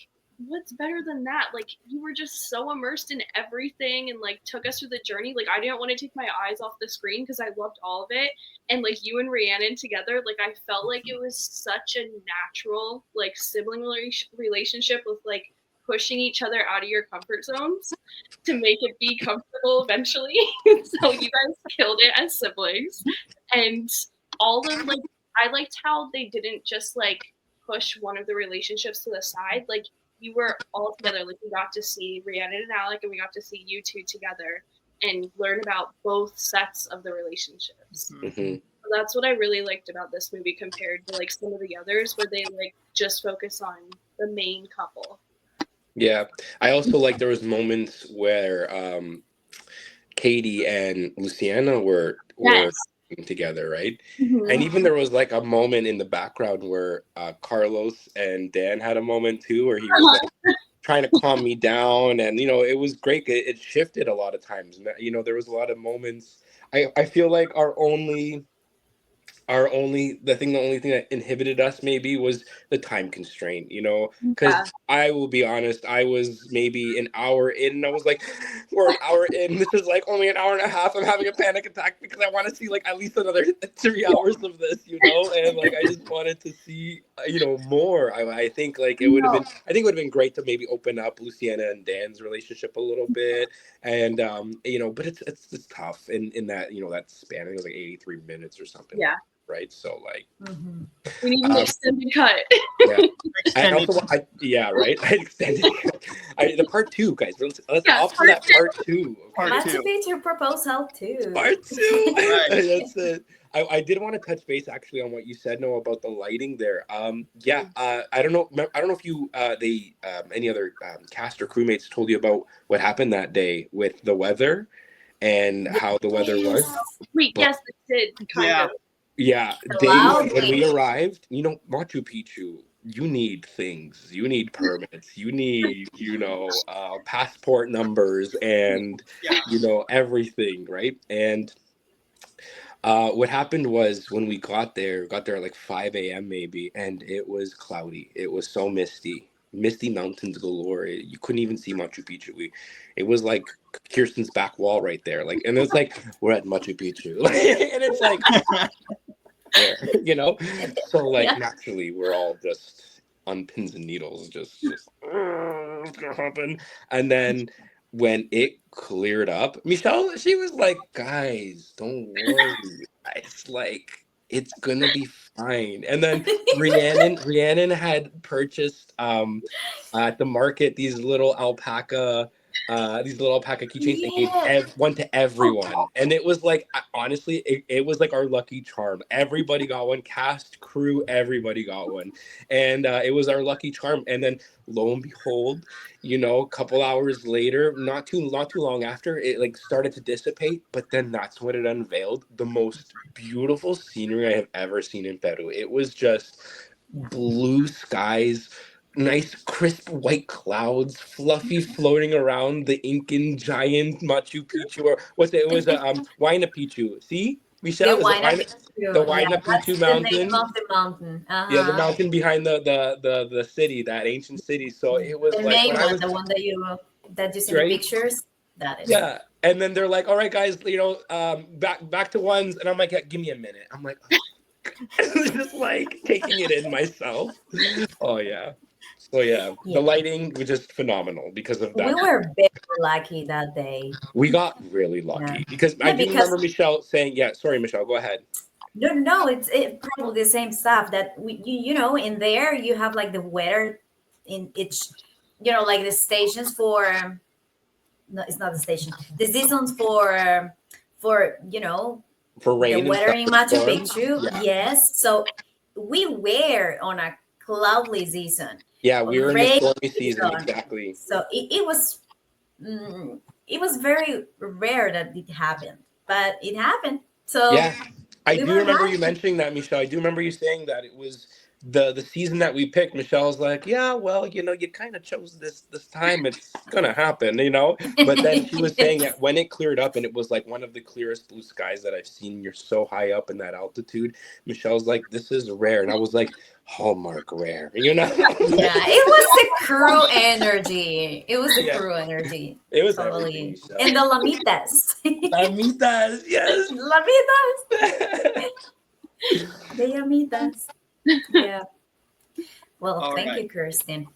what's better than that? Like, you were just so immersed in everything and like took us through the journey. Like, I didn't want to take my eyes off the screen because I loved all of it. And like you and Rhiannon together, like I felt like it was such a natural like sibling relationship with like pushing each other out of your comfort zones to make it be comfortable eventually. So you guys killed it as siblings. And all of like I liked how they didn't just like push one of the relationships to the side. Like you were all together. Like we got to see Rhiannon and Alec, and we got to see you two together and learn about both sets of the relationships. Mhm. So that's what I really liked about this movie compared to like some of the others where they like just focus on the main couple. Yeah, I also like there was moments where Katie and Luciana were Yes. together, right? And even there was like a moment in the background where Carlos and Dan had a moment too, where he was like trying to calm me down, and you know it was great. It shifted a lot of times. You know, there was a lot of moments. I feel like our only the only thing that inhibited us maybe was the time constraint, you know, because I will be honest, I was maybe an hour in and I was like, we're an hour in, this is like only an hour and a half, I'm having a panic attack because I want to see like at least another 3 hours of this, you know, and like I just wanted to see you know more. I think like it would have been great to maybe open up Luciana and Dan's relationship a little bit, and you know, but it's tough in that, you know, that span. I think it was like 83 minutes or something. Yeah. Right, so like we need an extended cut. Yeah, I also yeah, right. I extended the part 2, guys. Let's opt for that part 2. Machu Picchu proposal 2. Part 2. That's it. I did want to touch base actually on what you said, Noah, about the lighting there. Yeah, I don't know if you any other cast or crewmates told you about what happened that day with the weather and how the weather was. Wait, yes, it did. Kind of. Yeah, when we arrived, you know, Machu Picchu, you need things. You need permits. You need, you know, passport numbers and, you know, everything, right? And what happened was when we got there at like 5 a.m. maybe, and it was cloudy. It was so misty mountains galore. You couldn't even see Machu Picchu. It was like Kirsten's back wall right there. Like, and it's like, we're at Machu Picchu. And it's like, you know, so like naturally we're all just on pins and needles, just what's gonna happen. And then when it cleared up, Michelle, she was like, guys, don't worry, it's like it's gonna be fine. And then Rhiannon had purchased at the market these little alpaca these little alpaca keychains, and gave Yeah. one to everyone. And it was like, honestly, it was like our lucky charm. Everybody got one, cast, crew, everybody got one. And it was our lucky charm. And then lo and behold, a couple hours later, not too long after, it like started to dissipate, but then that's when it unveiled the most beautiful scenery I have ever seen in Peru. It was just blue skies, nice crisp white clouds, fluffy floating around the Incan giant Machu Picchu, or what's it? It was a Huayna Picchu. See, The Michelle, is it Huayna the Picchu. Yeah, Huayna that's Picchu the name mountain? of the mountain. Yeah, the Uh-huh. mountain behind the city, that ancient city. So it was The like when main I one, was the one that you see in the right. pictures. That is. Yeah. And then they're like, all right, guys, back to ones. And I'm like, yeah, give me a minute. I'm like, just like taking it in myself. Oh, yeah. So, yeah, Yeah. the lighting was just phenomenal because of We that. were very lucky that day. We got really Yeah. lucky because I Yeah, do because remember Michelle saying, yeah, sorry, Michelle, go ahead. no, it's probably the same stuff that in there you have like the weather in each, like the stations for. No, it's not the station. The seasons for For the rain and weather stuff, in the Machu storms. Picchu. Yeah. Yes, so we were on a cloudy season, Yeah, a we were in the rainy stormy season. season. Exactly. So it was very rare that it happened, but it happened. So Yeah, I we do were remember you lucky. mentioning that, Michelle. I do remember you saying that it was the season that we picked. Michelle's like, yeah, well, you kind of chose this time. It's gonna happen. But then she was saying that when it cleared up and it was like one of the clearest blue skies that I've seen. You're so high up in that altitude. Michelle's like, this is rare, and I was like, Hallmark rare. Yeah, it was the crew energy. It was the Yeah, crew energy. it was everything, Totally. Michelle. And the lamitas. Amitas, yes. Lamitas. The lamitas. Yeah. Well, All thank right. you, Kirsten.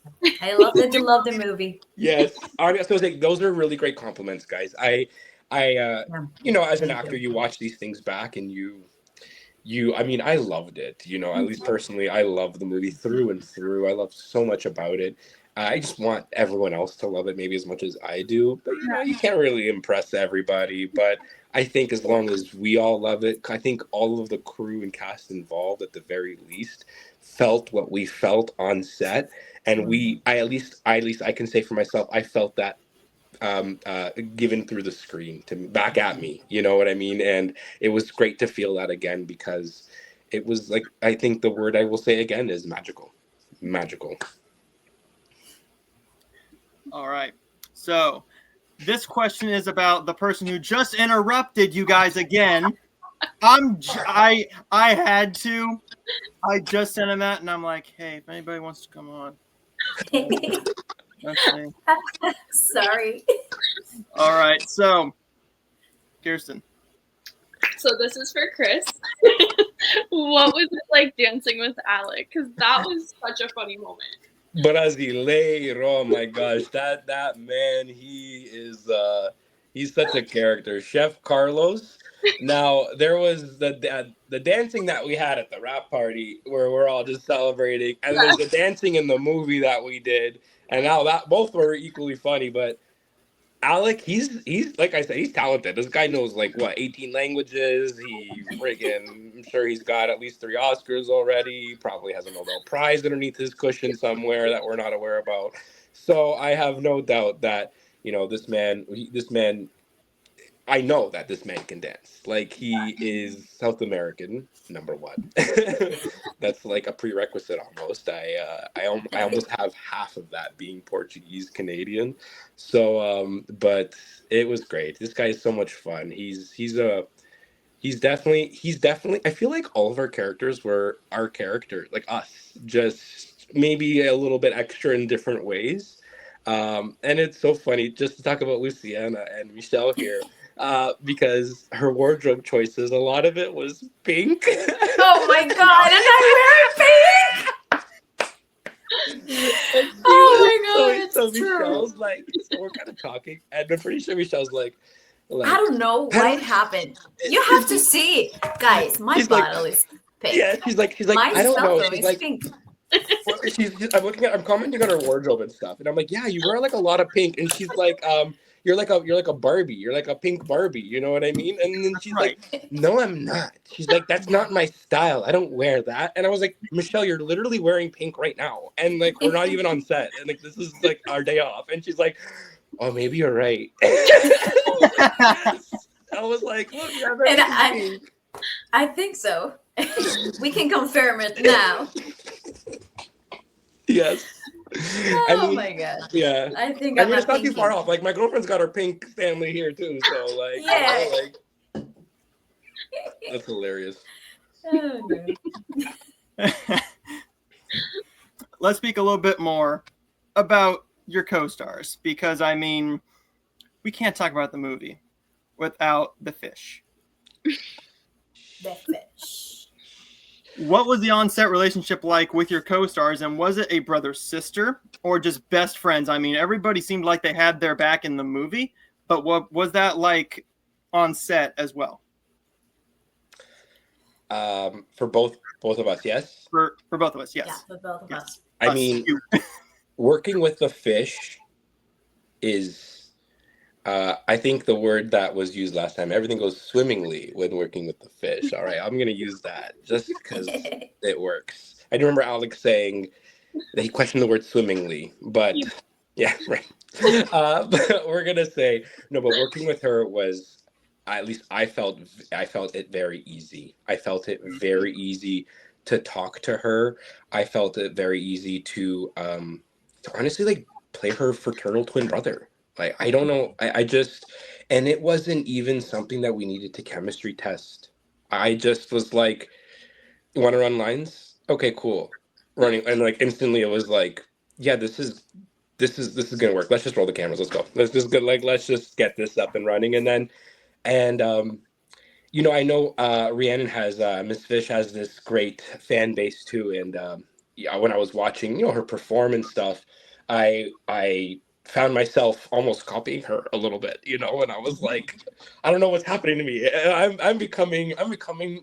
I love that you love the movie. Yes, I was gonna say those are really great compliments, guys. Yeah. As an Thank actor, you. you watch these things back, and I mean, I loved it. At least personally, I love the movie through and through. I love so much about it. I just want everyone else to love it maybe as much as I do. But you can't really impress everybody. But I think as long as we all love it, I think all of the crew and cast involved, at the very least, felt what we felt on set, and at least I can say for myself, I felt that given through the screen to back at me. You know what I mean? And it was great to feel that again because it was like, I think the word I will say again is magical. Magical. All right. So this question is about the person who just interrupted you guys again. I had to. I just sent him that, and I'm like, hey, if anybody wants to come on, let's see. Sorry. All right. So, Kirsten. So this is for Chris. What was it like dancing with Alec? Because that was such a funny moment. Brasileiro, oh my gosh, that man, he's such a character. Chef Carlos. Now there was the dancing that we had at the rap party where we're all just celebrating, and then there's the dancing in the movie that we did, and now that both were equally funny. But Alec, he's like I said, he's talented. This guy knows like what 18 languages. I'm sure he's got at least 3 Oscars already. Probably has a Nobel Prize underneath his cushion somewhere that we're not aware about. So I have no doubt that this man. I know that this man can dance. Like he is South American, number one. That's like a prerequisite almost. I almost have half of that being Portuguese Canadian. So but it was great. This guy is so much fun. He's definitely I feel like all of our characters were our character, like us, just maybe a little bit extra in different ways. And it's so funny just to talk about Luciana and Michelle here, because her wardrobe choices, a lot of it was pink. Oh my god, and I wear pink. Oh my god, it's so true. Michelle's like, so we're kind of talking, and I'm pretty sure Michelle's like I don't know what happened. You have to see, guys. My She's like, bottle is pink. yeah, she's like, My I don't cell know. phone She's is like, pink. Well, I'm commenting on her wardrobe and stuff, and I'm like, yeah, you wear like a lot of pink, and she's like, you're like a Barbie, you're like a pink Barbie, you know what I mean? And then she's Right. like, no, I'm not. She's like, that's not my style. I don't wear that. And I was like, Michelle, you're literally wearing pink right now, and like we're not even on set, and like this is like our day off, and she's like, oh, maybe you're right. Yes. I was like, look, you have And everything pink. I think so. We can confirm it now. Yes. Oh my god. Yeah. I think I I'm mean, a it's not too pinky. far off. Like, my girlfriend's got her pink family here, too. So, like, Yeah. you know, like, that's hilarious. Oh, no. Let's speak a little bit more about your co-stars, because I mean, we can't talk about the movie without the fish. The fish. What was the on-set relationship like with your co-stars, and was it a brother-sister or just best friends? I mean, everybody seemed like they had their back in the movie, but what was that like on set as well? For both of us, yes. For both of us, yes. Yeah, for both of Yes. us. I mean, working with the fish is, I think the word that was used last time, everything goes swimmingly when working with the fish. All right, I'm going to use that just because it works. I do remember Alex saying that he questioned the word swimmingly, but yeah, right. But we're going to say, no, but working with her was, at least I felt it very easy. I felt it very easy to talk to her. I felt it very easy to honestly like play her fraternal twin brother. Like, I don't know. I just, and it wasn't even something that we needed to chemistry test. I just was like, you want to run lines? Okay, cool. Running, and like instantly it was like, yeah, this is gonna work. Let's just roll the cameras. Let's go. Let's just go. Like, let's just get this up and running. And then, and you know, I know Rhiannon has Miss Fish has this great fan base too. And yeah, when I was watching, you know, her perform and stuff, I found myself almost copying her a little bit, you know, and I was like, I don't know what's happening to me. I'm becoming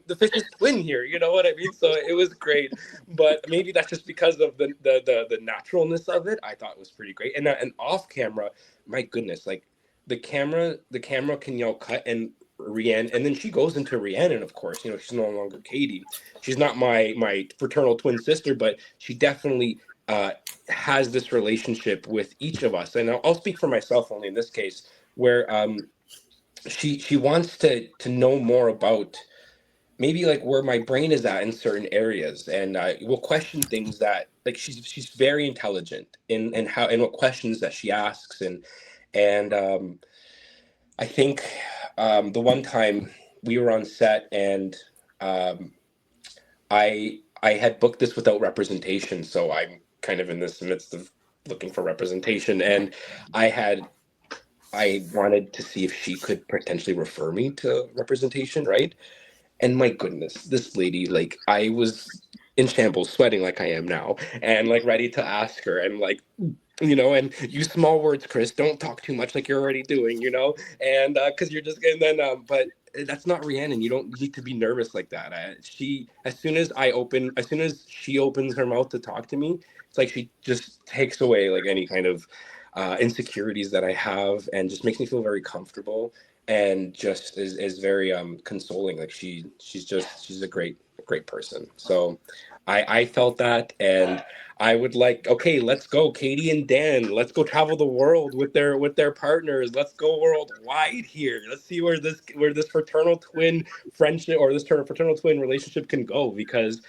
the Fish's twin here, you know what I mean? So it was great, but maybe that's just because of the naturalness of it. I thought it was pretty great, and off camera, my goodness, like the camera can yell cut and Rhiannon, and then she goes into Rhiannon, of course. You know, she's no longer Katie. She's not my fraternal twin sister, but she definitely has this relationship with each of us. And I'll speak for myself only in this case, where she wants to know more about maybe like where my brain is at in certain areas, and will question things that like she's very intelligent in how and what questions that she asks, and I think the one time we were on set and um, I had booked this without representation, so I'm kind of in this midst of looking for representation, and I wanted to see if she could potentially refer me to representation, right? And my goodness, this lady, like I was in shambles, sweating like I am now, and like ready to ask her, and like you know, and use small words, Chris. Don't talk too much like you're already doing, you know, and because you're just and then but that's not Rhiannon. You don't need to be nervous like that. She as soon as she opens her mouth to talk to me, it's like she just takes away like any kind of insecurities that I have, and just makes me feel very comfortable, and just is very consoling. Like she's a great person. So I felt that, and I would like, okay, let's go, Katie and Dan. Let's go travel the world with their partners. Let's go worldwide here. Let's see where this fraternal twin friendship or this fraternal twin relationship can go, because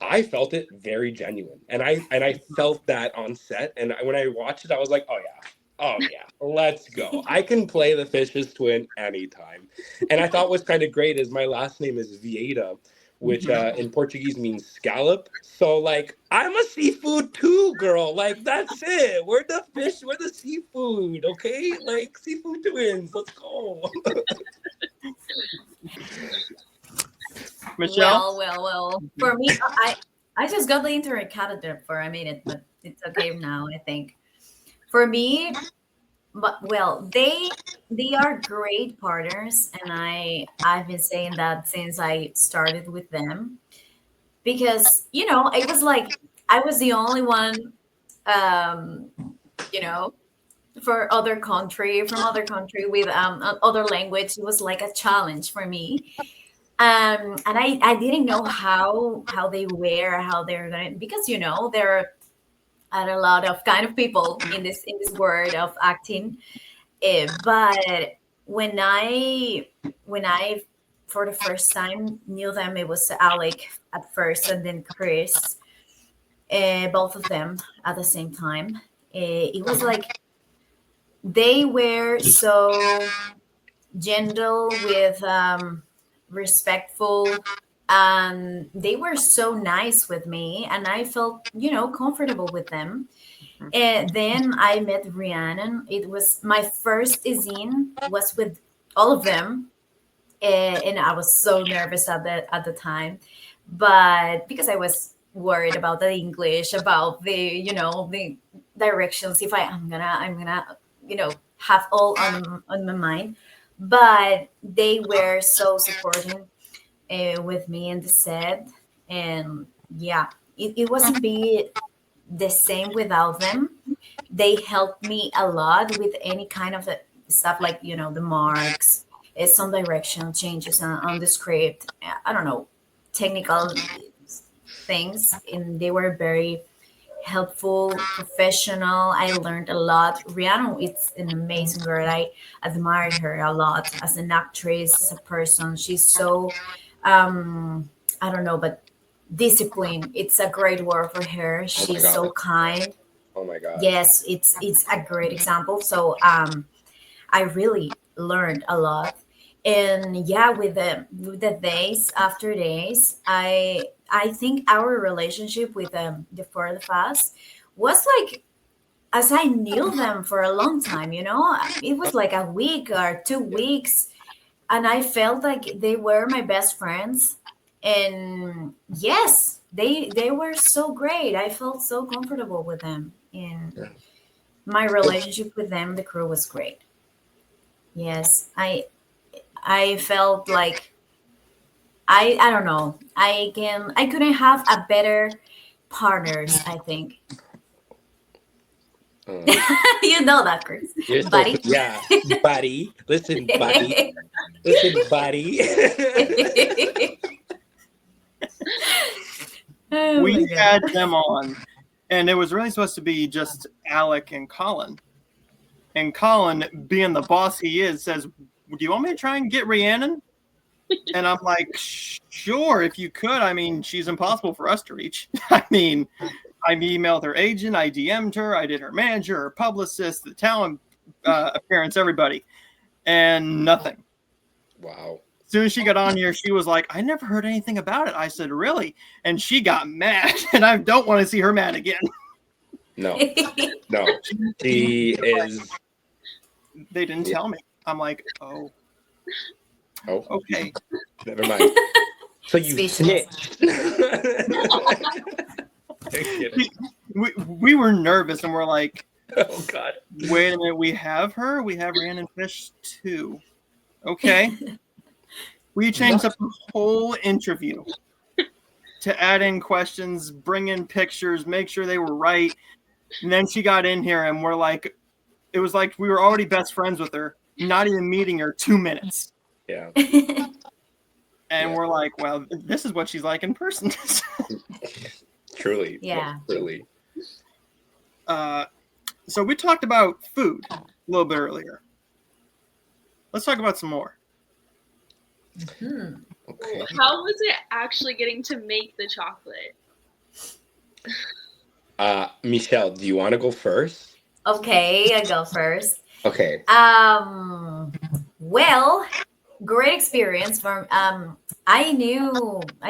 I felt it very genuine, and I felt that on set. And when I watched it, I was like, oh yeah, let's go. I can play the Fish's twin anytime. And I thought was kind of great is my last name is Vieira, which in Portuguese means scallop. So like I'm a seafood too, girl. Like that's it. We're the fish, we're the seafood, okay? Like seafood twins. Let's go. Michelle? Well. For me, I just got the internet cut there for a minute, but it's okay now, I think. For me, but well, they are great partners, and I've been saying that since I started with them, because you know it was like I was the only one, um, you know, for other country from other country with other language. It was like a challenge for me. And I didn't know how they were, how they're gonna, because there are a lot of kind of people in this world of acting. But when I for the first time knew them, it was Alec at first and then Chris, both of them at the same time. It was like they were so gentle with respectful, and they were so nice with me, and I felt comfortable with them. And then I met Rhiannon. It was my first scene was with all of them, and I was so nervous at the time, but because I was worried about the English, about the directions, if I'm gonna have all on my mind. But they were so supporting with me in the set, and yeah, it wasn't be the same without them. They helped me a lot with any kind of stuff, like the marks, some direction changes on the script. I don't know, technical things, and they were very helpful, professional. I learned a lot. Rihanna, it's an amazing girl. I admired her a lot as an actress, as a person. She's so, I don't know, but discipline. It's a great word for her. Oh my She's god. so kind. Oh my god. Yes, it's a great example. So I really learned a lot. And yeah, with the days after days, I think our relationship with the four of us was like, as I knew them for a long time. It was like a week or 2 weeks, and I felt like they were my best friends. And yes, they were so great. I felt so comfortable with them, and my relationship with them, the crew, was great. Yes, I felt like I don't know. I couldn't have a better partners, I think. Um, You know that, Chris. you're so Buddy. yeah, buddy. Listen, buddy. Listen, buddy. Oh my We god. had them on, and it was really supposed to be just Alec and Colin. And Colin, being the boss he is, says, "Do you want me to try and get Rhiannon?" And I'm like, "Sure, if you could. I mean, she's impossible for us to reach. I mean, I emailed her agent, I DM'd her, I did her manager, her publicist, the talent appearance, everybody, and nothing. Wow. As soon as she got on here, she was like, I never heard anything about it. I said, really? And she got mad, and I don't want to see her mad again. No, no. She is. They didn't tell me. I'm like, oh, Oh, okay. never mind. So you Speechless. snitched. Just kidding. We were nervous, and we're like, Oh God. wait a minute, we have her? We have Rhiannon Fish too. Okay. We changed up the whole interview to add in questions, bring in pictures, make sure they were right. And then she got in here, and we're like, it was like we were already best friends with her, not even meeting her 2 minutes. Yeah. And Yeah. we're like, well, this is what she's like in person. Truly. Yeah. Truly. So we talked about food a little bit earlier. Let's talk about some more. Hmm. Okay. How was it actually getting to make the chocolate? Michelle, do you want to go first? Okay, I go first. Okay. Well, great experience from I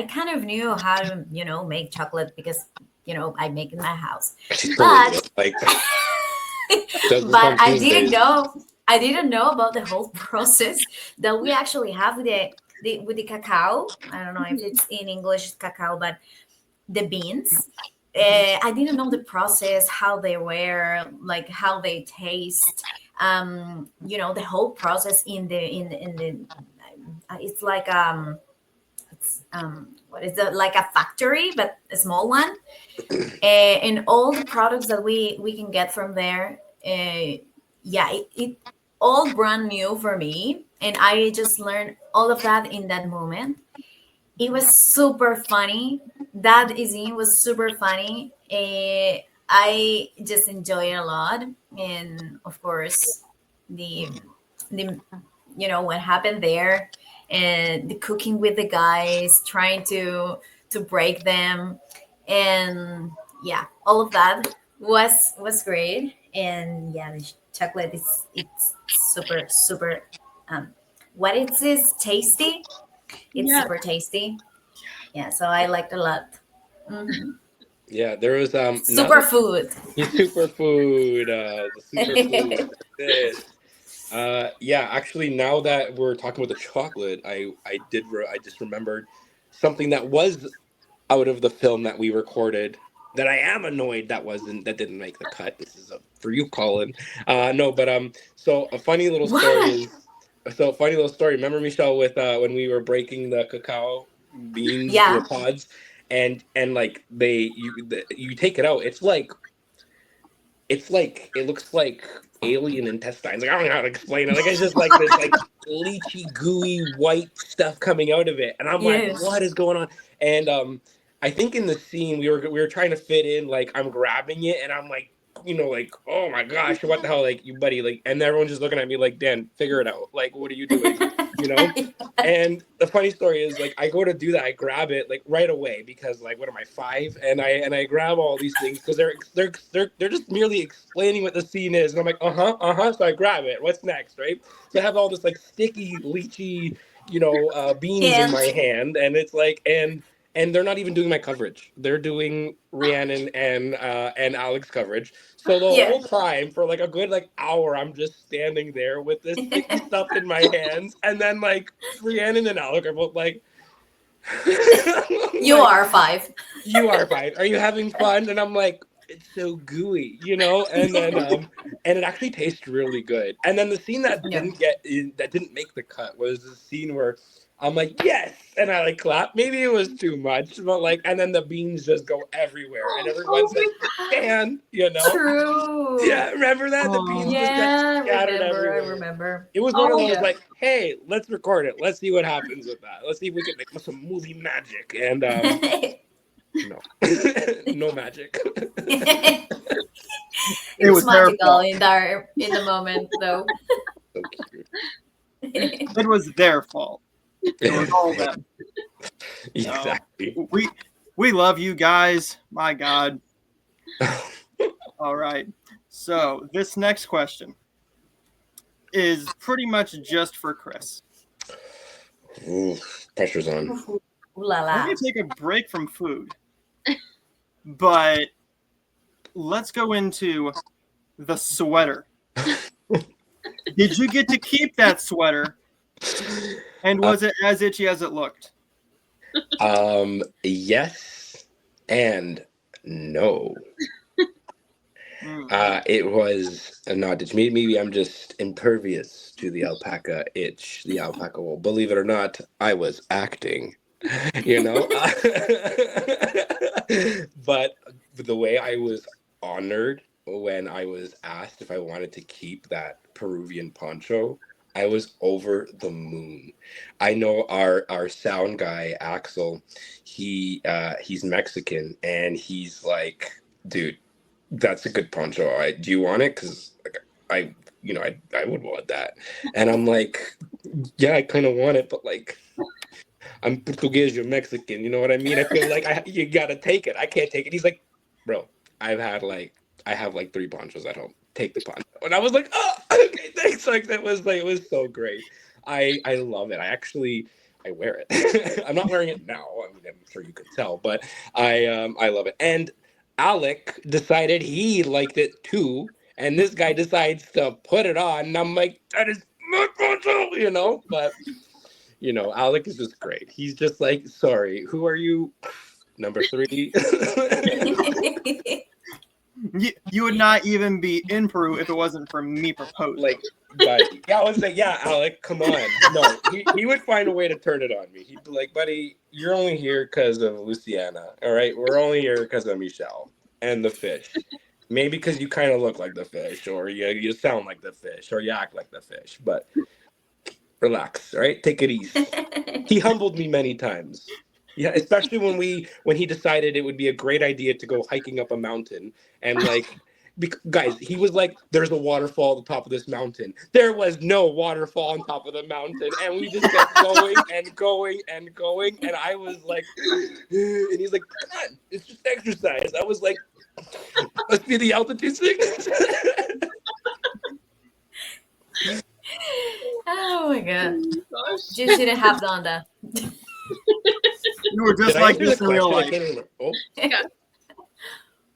kind of knew how to, make chocolate because, I make in my house. She's But like does this but on Tuesdays. I didn't know about the whole process that we actually have with the cacao. I don't know if it's in English cacao, but the beans. I didn't know the process, how they were, like how they taste. The whole process in the it's like what is it, like a factory, but a small one. And all the products that we can get from there, yeah, it all brand new for me, and I just learned all of that in that moment. It was super funny. That scene was super funny. I just enjoy it a lot, and of course, the the what happened there, and the cooking with the guys, trying to break them, and yeah, all of that was great. And yeah, the chocolate is it's super super. Um, what is this tasty? It's Yeah. super tasty. Yeah, so I liked a lot. Hmm. Yeah, there was now that Superfood. you superfood, the superfood. That's it. Yeah, actually, now that we're talking about the chocolate, I just remembered something that was out of the film that we recorded that I am annoyed that didn't make the cut. This is for you, Colin. No, but so a funny little story Why? is so a funny little story. Remember, Michelle, with when we were breaking the cacao beans, the Yeah. pods, and like you take it out. It's like it looks like alien intestines. Like I don't know how to explain it. Like it's just like this like leechy, gooey, white stuff coming out of it, and I'm like, Yes. what is going on? And I think in the scene we were trying to fit in. Like I'm grabbing it, and I'm like, like oh my gosh, what the hell, like you buddy, like, and everyone's just looking at me like, Dan, figure it out. Like what are you doing? You know? And the funny story is, like, I go to do that, I grab it like right away because, like, what am I, 5? And I grab all these things because they're just merely explaining what the scene is, and I'm like, So I grab it. What's next, right? So I have all this like sticky, leechy, beans in my And hand, and it's like, and they're not even doing my coverage. They're doing Rhiannon and Alex coverage. So the yeah. whole time for like a good like hour, I'm just standing there with this sticky stuff in my hands, and then like Rhiannon and Alex are both like, You like are 5. you are fine. Are you having fun? And I'm like, it's so gooey, And then and it actually tastes really good. And then the scene that Yeah. didn't make the cut was the scene where I'm like, yes, and I like clap. Maybe it was too much, but like, and then the beans just go everywhere, and everyone Oh says, my god. Dan. True. Yeah, remember that? The beans Oh, just got Yeah, I scattered remember. I everywhere. remember. It was one of Oh, those Yeah. like, hey, let's record it. Let's see what happens with that. Let's see if we can make some movie magic. And no, no magic. It it was was their magical fault. in the moment though. So cute. It was their fault. It was all them. No, Exactly. we love you guys. My God. All right. So this next question is pretty much just for Chris. Ooh, pressure's on. Ooh la We're la. gonna take a break from food, but let's go into the sweater. Did you get to keep that sweater? And was it as itchy as it looked? Yes and no. Mm. It was not itch. Maybe I'm just impervious to the alpaca itch, the alpaca wool. Believe it or not, I was acting, you know. But the way I was honored when I was asked if I wanted to keep that Peruvian poncho, I was over the moon. I know our sound guy Axel, he's Mexican, and he's like, dude, that's a good poncho. Do you want it? Because like, I would want that. And I'm like, yeah, I kind of want it, but like, I'm Portuguese, you're Mexican. You know what I mean? I feel like you gotta take it. I can't take it. He's like, bro, I have like 3 ponchos at home. Take the poncho. And I was like, oh, okay, thanks. Like it was so great. I love it. I wear it. I'm not wearing it now. I mean, I'm sure you could tell, but I love it. And Alec decided he liked it too, and this guy decides to put it on, and I'm like, that is my poncho. But Alec is just great. He's just like, sorry, who are you? Number 3. You would not even be in Peru if it wasn't for me proposing. Like, buddy. Yeah, I was like, yeah, Alec, come on. No, he would find a way to turn it on me. He'd be like, buddy, you're only here because of Luciana. All right, we're only here because of Michelle and the fish. Maybe because you kind of look like the fish, or you sound like the fish, or you act like the fish. But relax, all right? Take it easy. He humbled me many times. Yeah, especially when he decided it would be a great idea to go hiking up a mountain and like, guys, he was like, "There's a waterfall at the top of this mountain." There was no waterfall on top of the mountain, and we just kept going and going and going, and I was like, and he's like, "Come on, it's just exercise." I was like, "Must be the altitude sickness." Oh my god. Gosh. You shouldn't have done that. You were just Did I like answer the this in real question? I life. can't remember. Oh.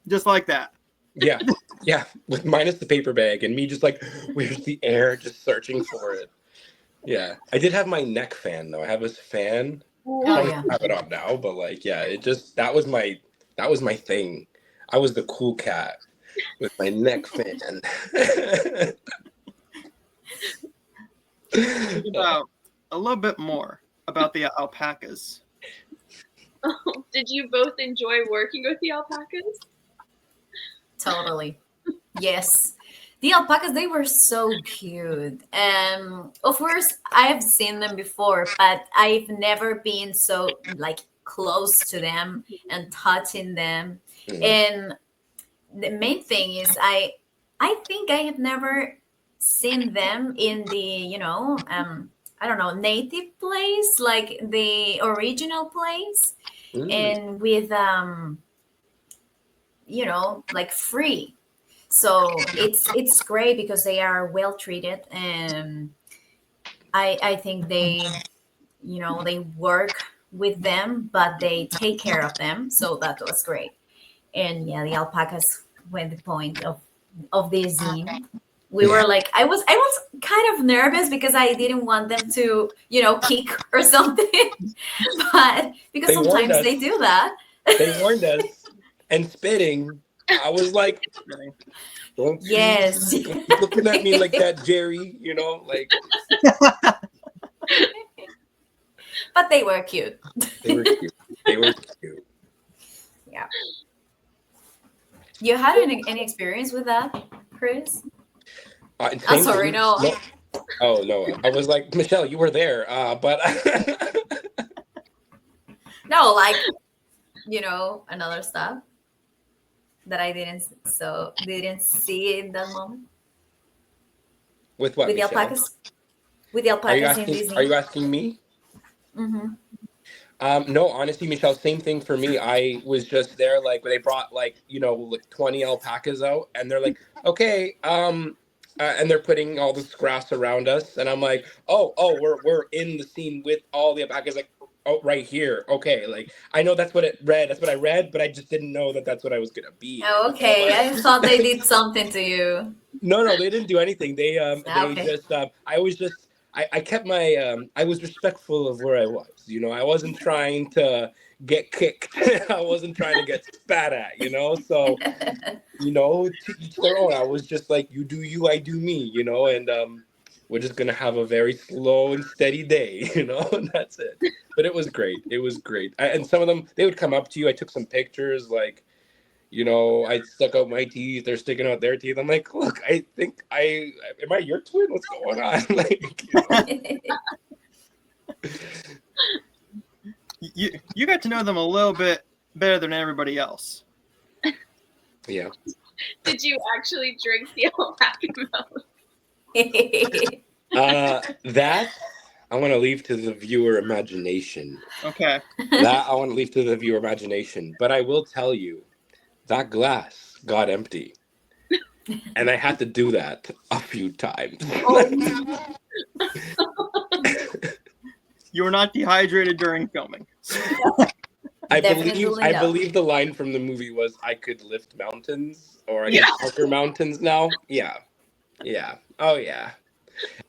Just like that. Yeah, with minus the paper bag and me just like, where's the air? Just searching for it. Yeah, I did have my neck fan though. I have this fan. Oh I don't yeah. have it on now, but like, yeah, that was my thing. I was the cool cat with my neck fan. Think about a little bit more about the alpacas. Oh, did you both enjoy working with the alpacas? Totally. Yes. The alpacas, they were so cute. Of course, I've seen them before, but I've never been so like close to them and touching them. And the main thing is I think I have never seen them in the, I don't know, native place, like the original place, and with like free. So it's great because they are well treated, and I think they they work with them, but they take care of them. So that was great. And yeah, the alpacas were the point of this zine. We were like, I was kind of nervous because I didn't want them to kick or something, but because They warned sometimes us. they do that. They warned us. And spitting, I was like, don't you, Yes. don't you looking at me like that, Jerry, like. But they were cute. They were cute. They were cute. Yeah. You had any experience with that, Chris? I'm sorry, no. Oh, no. I was like, Michelle, you were there, but. No, like, another stuff that I didn't see in that moment. With what, With the Michelle? alpacas? With the alpacas in Disney. Are you asking me? Mm-hmm. No, honestly, Michelle, same thing for me. I was just there, like, they brought, like 20 alpacas out, and they're like, okay, and they're putting all this grass around us, and I'm like, oh, we're in the scene with all the alpacas, like, oh, right here. Okay, like, I know that's what I read, but I just didn't know that that's what I was gonna be. Oh, okay, I thought they did something to you. No, they didn't do anything. They Okay. just I kept my I was respectful of where I was. I wasn't trying to get kicked. I wasn't trying to get spat at, So, to each their own. I was just like, you do you, I do me, and we're just gonna have a very slow and steady day, and that's it. But it was great. It was great. And some of them, they would come up to you. I took some pictures, like, I stuck out my teeth. They're sticking out their teeth. I'm like, look, I think am I your twin? What's going on? Like, You got to know them a little bit better than everybody else. Yeah. Did you actually drink the alpaca milk? That I want to leave to the viewer imagination. Okay. That I want to leave to the viewer imagination. But I will tell you, that glass got empty. And I had to do that a few times. You were not dehydrated during filming. I Definitely not. believe the line from the movie was, I could lift mountains, or I could conquer mountains now. Yeah. Oh yeah.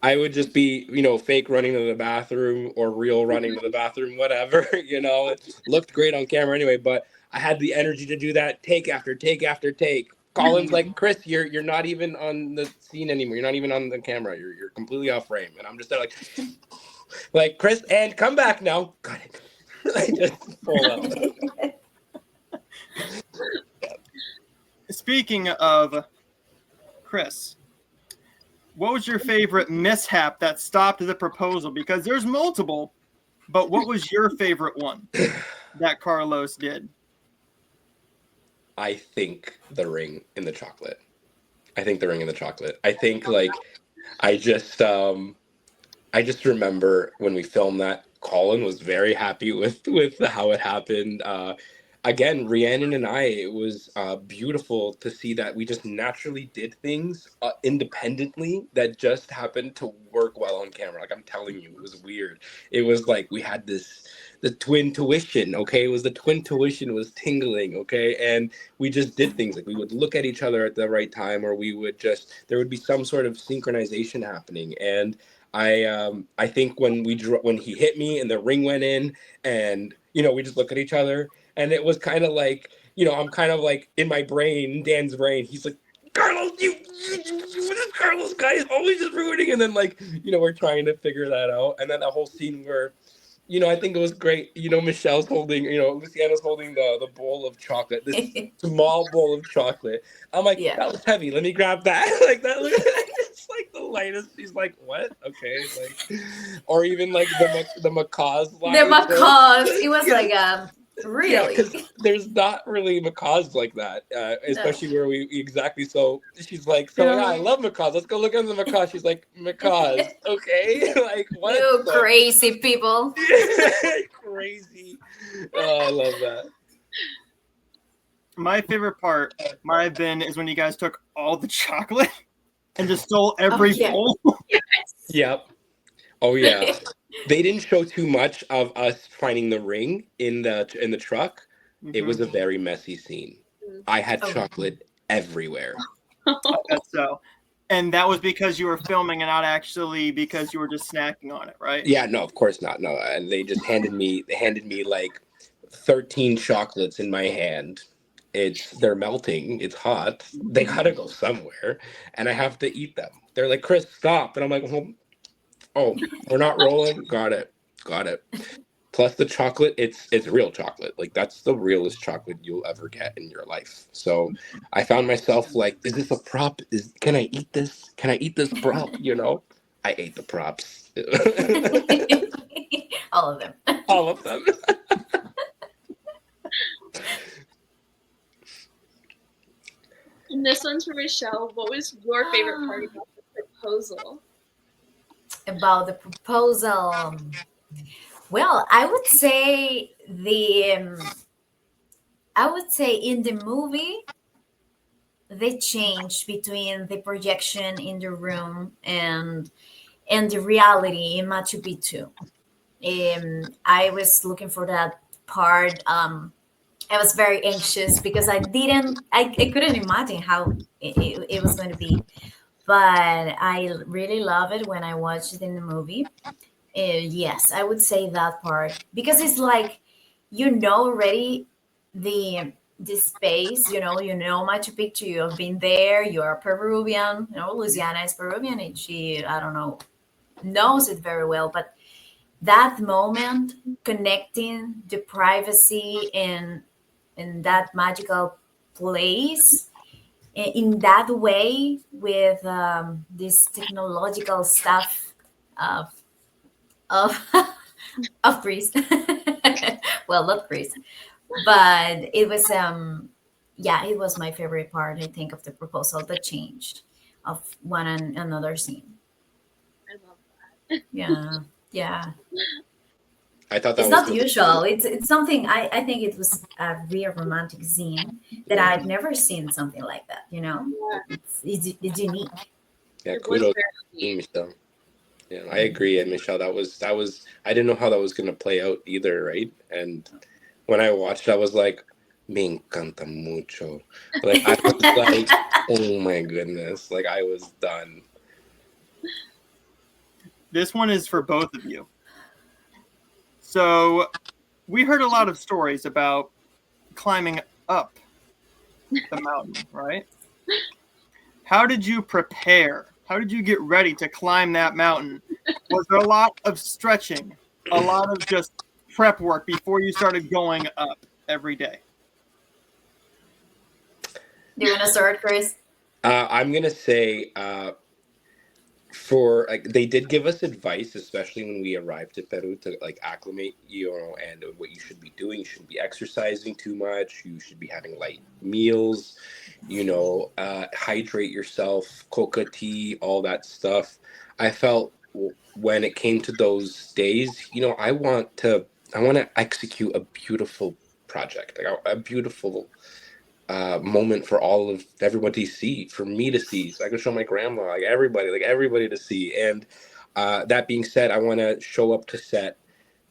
I would just be, fake running to the bathroom or real running to the bathroom, whatever, It looked great on camera anyway, but I had the energy to do that take after take after take Colin's like, Chris, you're not even on the scene anymore. You're not even on the camera. You're completely off frame. And I'm just there like Chris, and come back now. Got it. I just pull up. Speaking of Chris, what was your favorite mishap that stopped the proposal? Because there's multiple, but what was your favorite one that Carlos did? I think the ring in the chocolate. I think the ring in the chocolate. I think like I just remember when we filmed that, Colin was very happy with how it happened. Again, Rhiannon and I, it was beautiful to see that we just naturally did things independently that just happened to work well on camera. Like I'm telling you, it was weird. It was like we had the twin tuition, okay? It was the twin tuition was tingling, okay? And we just did things like we would look at each other at the right time, or we would just, there would be some sort of synchronization happening. And I think when when he hit me and the ring went in, and we just look at each other, and it was kind of like I'm kind of like in my brain, Dan's brain. He's like, Carlos, this Carlos guy is always just ruining, and then like we're trying to figure that out, and then that whole scene where. I think it was great. Michelle's holding, Luciana's holding the bowl of chocolate, this small bowl of chocolate. I'm like, Yeah. that was heavy. Let me grab that. Like that. It's like the lightest. He's like, what? Okay. Like, or even like the macaws. The macaws. It was like really. Yeah, because there's not really macaws like that, especially where we exactly. So she's like, so yeah, I love macaws. Let's go look at the macaw. She's like, macaws, okay? Like what? You crazy people. Crazy. Oh, I love that. My favorite part might have been is when you guys took all the chocolate and just stole every bowl. Yep. Oh yeah. They didn't show too much of us finding the ring in the truck. Mm-hmm. It was a very messy scene. I had chocolate everywhere. I bet so. And that was because you were filming and not actually because you were just snacking on it, right? Yeah, no, of course not. No, and they just handed me like 13 chocolates in my hand. They're melting. It's hot. They gotta go somewhere, and I have to eat them. They're like, Chris, stop, and I'm like, oh, we're not rolling. Got it. Plus the chocolate, it's real chocolate. Like that's the realest chocolate you'll ever get in your life. So I found myself like, is this a prop? Can I eat this? Can I eat this prop? I ate the props. All of them. All of them. And this one's for Michelle. What was your favorite part about the proposal? About the proposal. Well, I would say in the movie, they changed between the projection in the room and the reality in Machu Picchu. I was looking for that part. I was very anxious because I couldn't imagine how it was going to be. But I really love it when I watched it in the movie. Yes, I would say that part because it's like already the space. You know Machu Picchu. You have been there. You are Peruvian. Luciana is Peruvian, and she I don't know knows it very well. But that moment, connecting the privacy in that magical place in that way with this technological stuff of of Greece. Well, not Greece, but it was it was my favorite part, I think, of the proposal, the change of one and another scene. I love that. Yeah. I thought that it's was not usual. It's something I think it was a real romantic scene that I've never seen something like that. It's unique. Yeah, kudos to you, Michelle. Yeah, I agree. And Michelle, that was I didn't know how that was gonna play out either, right? And when I watched, I was like, me encanta mucho. Like I was like, oh my goodness, like I was done. This one is for both of you. So we heard a lot of stories about climbing up the mountain, right? How did you prepare? How did you get ready to climb that mountain? Was there a lot of stretching, a lot of just prep work before you started going up every day? Do you want to start, Chris? I'm gonna say for like they did give us advice, especially when we arrived to Peru, to like acclimate, and what you should be doing. You shouldn't be exercising too much. You should be having light meals. Hydrate yourself, coca tea, all that stuff. I felt when it came to those days, I want to execute a beautiful project, like a beautiful moment for everyone to see, for me to see, so I can show my grandma, like everybody to see. And that being said, I want to show up to set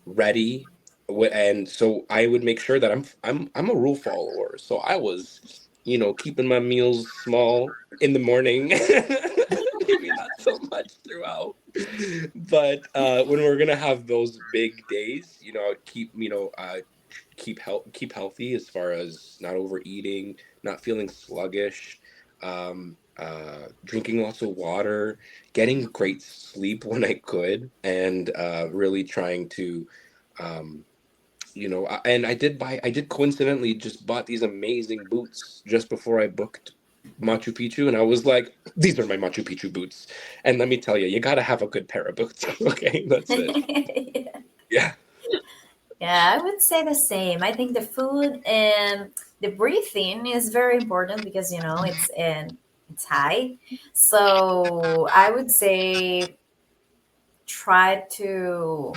ready, and so I would make sure that I'm a rule follower. So I was, keeping my meals small in the morning, maybe not so much throughout, but when we're gonna have those big days, I'd keep healthy, as far as not overeating, not feeling sluggish, drinking lots of water, getting great sleep when I could, and really trying to, and I did coincidentally just bought these amazing boots just before I booked Machu Picchu, and I was like, these are my Machu Picchu boots. And let me tell you, you gotta have a good pair of boots. Okay, that's it. Yeah. Yeah, I would say the same. I think the food and the breathing is very important because it's high. So I would say try to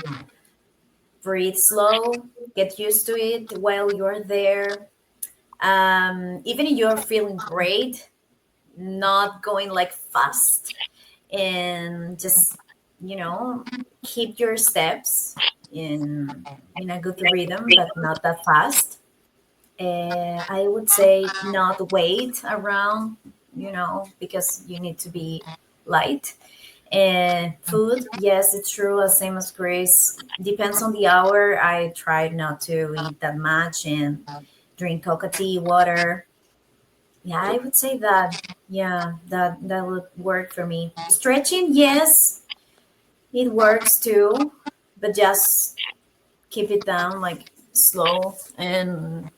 breathe slow, get used to it while you're there. Even if you're feeling great, not going like fast, and just keep your steps in a good rhythm, but not that fast. I would say not wait around, because you need to be light. And food, yes, it's true. As same as Grace, depends on the hour. I try not to eat that much and drink coca tea, water. Yeah, I would say that. Yeah, that would work for me. Stretching, yes, it works too, but just keep it down, like slow and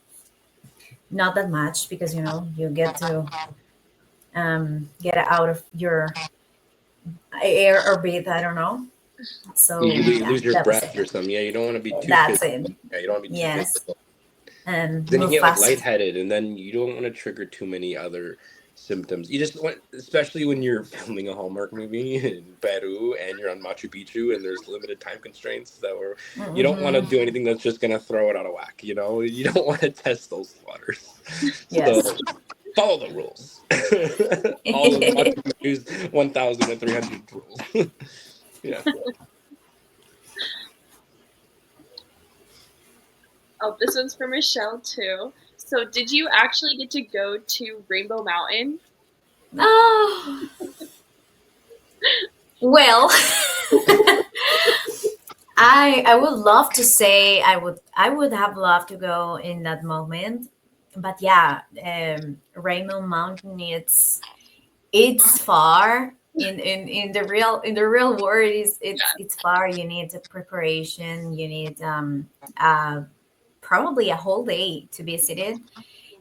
not that much because you get to get out of your air or breathe. I don't know. So You yeah, lose your that was breath or it. something. Yeah, you don't want to be too That's physical. it. Yeah, you don't want to be too Yes, physical. and Then you move get like fast. lightheaded, and then you don't want to trigger too many other symptoms. You just want, especially when you're filming a Hallmark movie in Peru and you're on Machu Picchu and there's limited time constraints, you don't want to Hmm. do anything that's just gonna throw it out of whack. You don't want to test those waters. So Yes. follow the rules. All of Machu Picchu's 1,300 rules. Yeah. Oh, this one's for Michelle too. So, did you actually get to go to Rainbow Mountain? Oh, well, I would love to say I would have loved to go in that moment, but yeah, Rainbow Mountain, it's far in the real world. It's far. You need a preparation. You need uh, probably a whole day to visit it.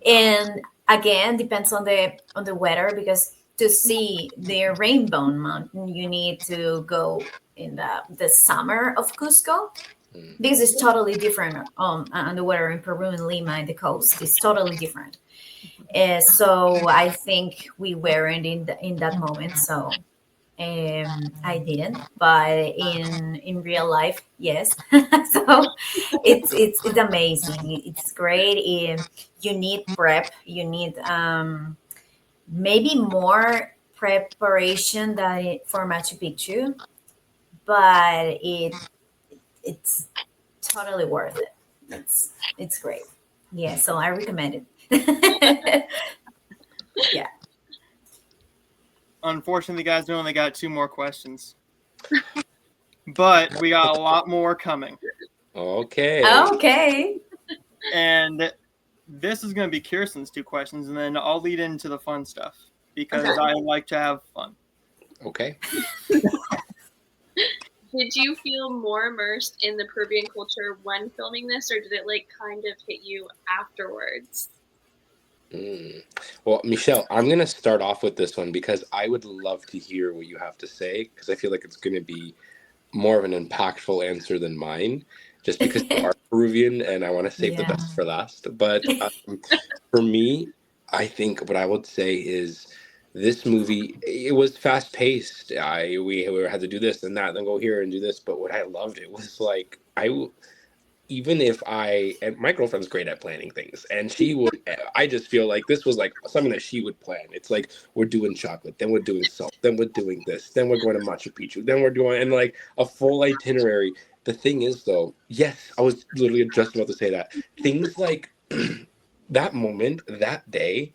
And again, depends on the weather, because to see the Rainbow Mountain you need to go in the summer of Cusco, Mm. because it's totally different. And the weather in Peru and Lima and the coast is totally different. So I think we weren't in that moment. So I didn't, but in real life, yes. So it's amazing. It's great. You need prep. You need maybe more preparation than for Machu Picchu, but it's totally worth it. It's great. Yeah, so I recommend it. Yeah. Unfortunately, guys, we only got 2 more questions, but we got a lot more coming. Okay. Okay. And this is going to be Kirsten's 2 questions, and then I'll lead into the fun stuff. because Okay. I like to have fun. Okay. Did you feel more immersed in the Peruvian culture when filming this, or did it like kind of hit you afterwards? Mm. Well, Michelle, I'm going to start off with this one because I would love to hear what you have to say because I feel like it's going to be more of an impactful answer than mine, just because you are Peruvian and I want to save the Yeah. best for last. But for me, I think what I would say is this movie, it was fast paced. We had to do this and that, then go here and do this. But what I loved, it was like even if I and my girlfriend's great at planning things, and she would. I just feel like this was like something that she would plan. It's like we're doing chocolate, then we're doing salt, then we're doing this, then we're going to Machu Picchu, then we're doing and like a full itinerary. The thing is, though, yes, I was literally just about to say that things like that moment, that day,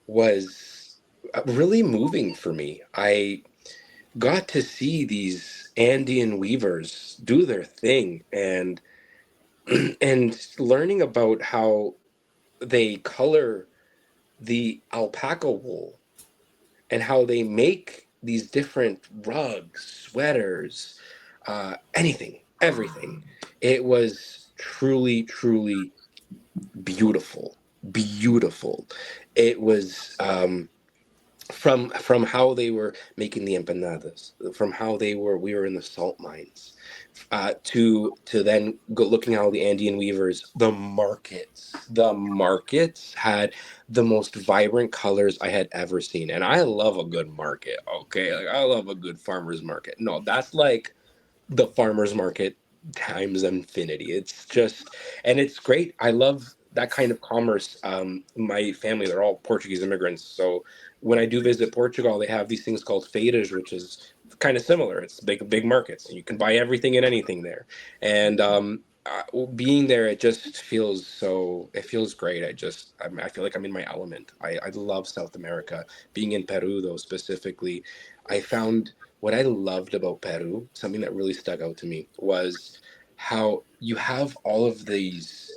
was really moving for me. I got to see these Andean weavers do their thing, and learning about how they color the alpaca wool and how they make these different rugs, sweaters, anything, everything. It was truly, truly beautiful. Beautiful. It was from how they were making the empanadas, from how we were in the salt mines, to then go looking how the Andean weavers, the markets had the most vibrant colors I had ever seen. And I love a good market, okay? Like I love a good farmer's market. No, that's like the farmer's market times infinity. It's just, and it's great. I love that kind of commerce. My family, they're all Portuguese immigrants. So when I do visit Portugal, they have these things called feiras, which is kind of similar. It's big markets. You can buy everything and anything there. And being there, it feels great. I feel like I'm in my element. I love South America. Being in Peru, though, specifically, I found what I loved about Peru, something that really stuck out to me, was how you have all of these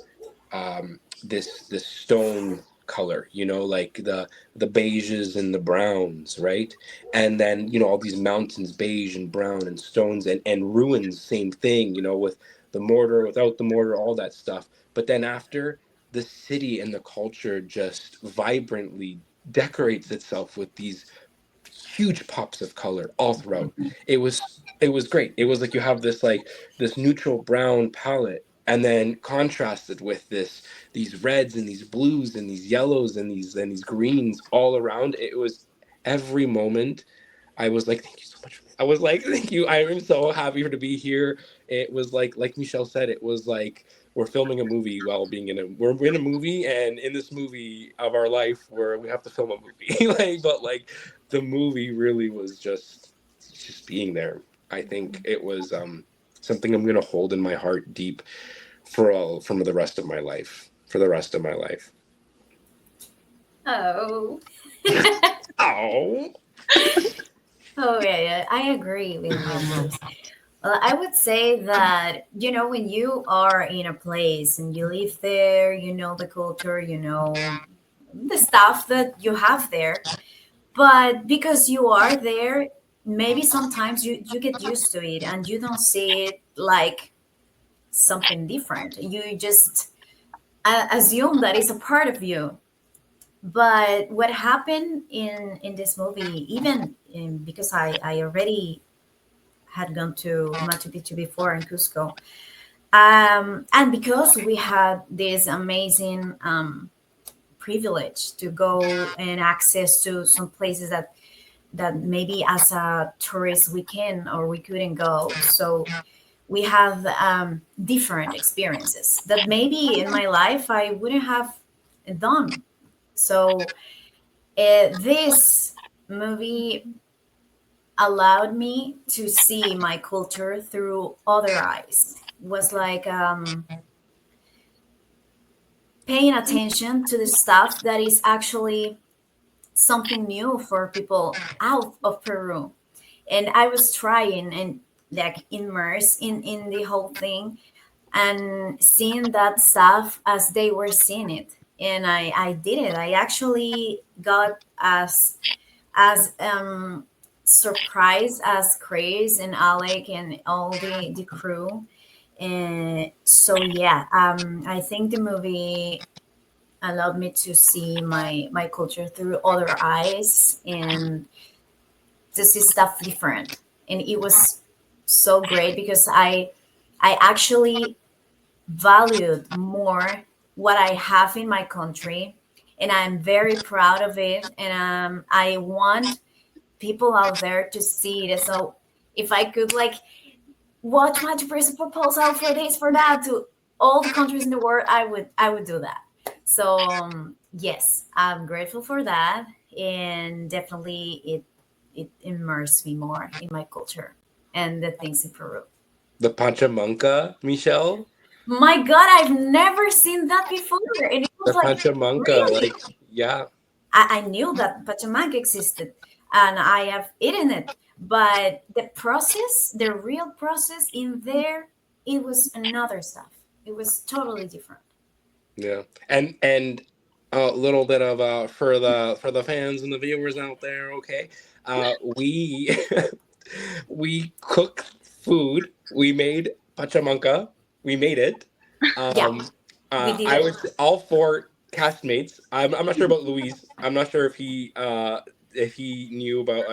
this stone color, like the beiges and the browns, right? And then all these mountains, beige and brown and stones and ruins, same thing, with the mortar, without the mortar, all that stuff. But then after, the city and the culture just vibrantly decorates itself with these huge pops of color all throughout. It was great. It was like you have this neutral brown palette, and then contrasted with these reds and these blues and these yellows and these greens all around. It was every moment. I was like, thank you so much for this. I was like, thank you. I am so happy to be here. It was like Michelle said, it was like we're filming a movie while we're in a movie, and in this movie of our life where we have to film a movie. But the movie really was just being there. I think it was something I'm gonna hold in my heart deep from the rest of my life. For the rest of my life. Oh. Oh. Oh yeah, yeah, I agree with you, Bruce. Well, I would say that when you are in a place and you live there, you know the culture, you know the stuff that you have there. But because you are there, maybe sometimes you get used to it and you don't see it like something different. You just assume that it's a part of you. But what happened in this movie, even because I already had gone to Machu Picchu before in Cusco, and because we had this amazing privilege to go and access to some places that maybe as a tourist we can or we couldn't go. So we have different experiences that maybe in my life I wouldn't have done. So this movie allowed me to see my culture through other eyes. Was like paying attention to the stuff that is actually something new for people out of Peru. And I was trying and like immersed in the whole thing and seeing that stuff as they were seeing it. And I did it. I actually got as surprised as Chris and Alec and all the crew. And so yeah, I think the movie allowed me to see my culture through other eyes and to see stuff different. And it was so great because I actually valued more what I have in my country, and I'm very proud of it. And I want people out there to see it. So if I could like watch Machu Picchu proposal for this for that to all the countries in the world, I would do that. So yes, I'm grateful for that, and definitely it immersed me more in my culture and the things in Peru. The Pachamanca, Michelle. My God, I've never seen that before, and it was The like Pachamanca, really. like yeah. I knew that Pachamanga existed, and I have eaten it, but the process, the real process in there, it was another stuff. It was totally different. Yeah, and a little bit of for the fans and the viewers out there. Okay, we we cooked food. We made pachamanca. We made it. Yeah, Um, we did I it. was all four castmates. I'm not sure about Luis. I'm not sure if he knew about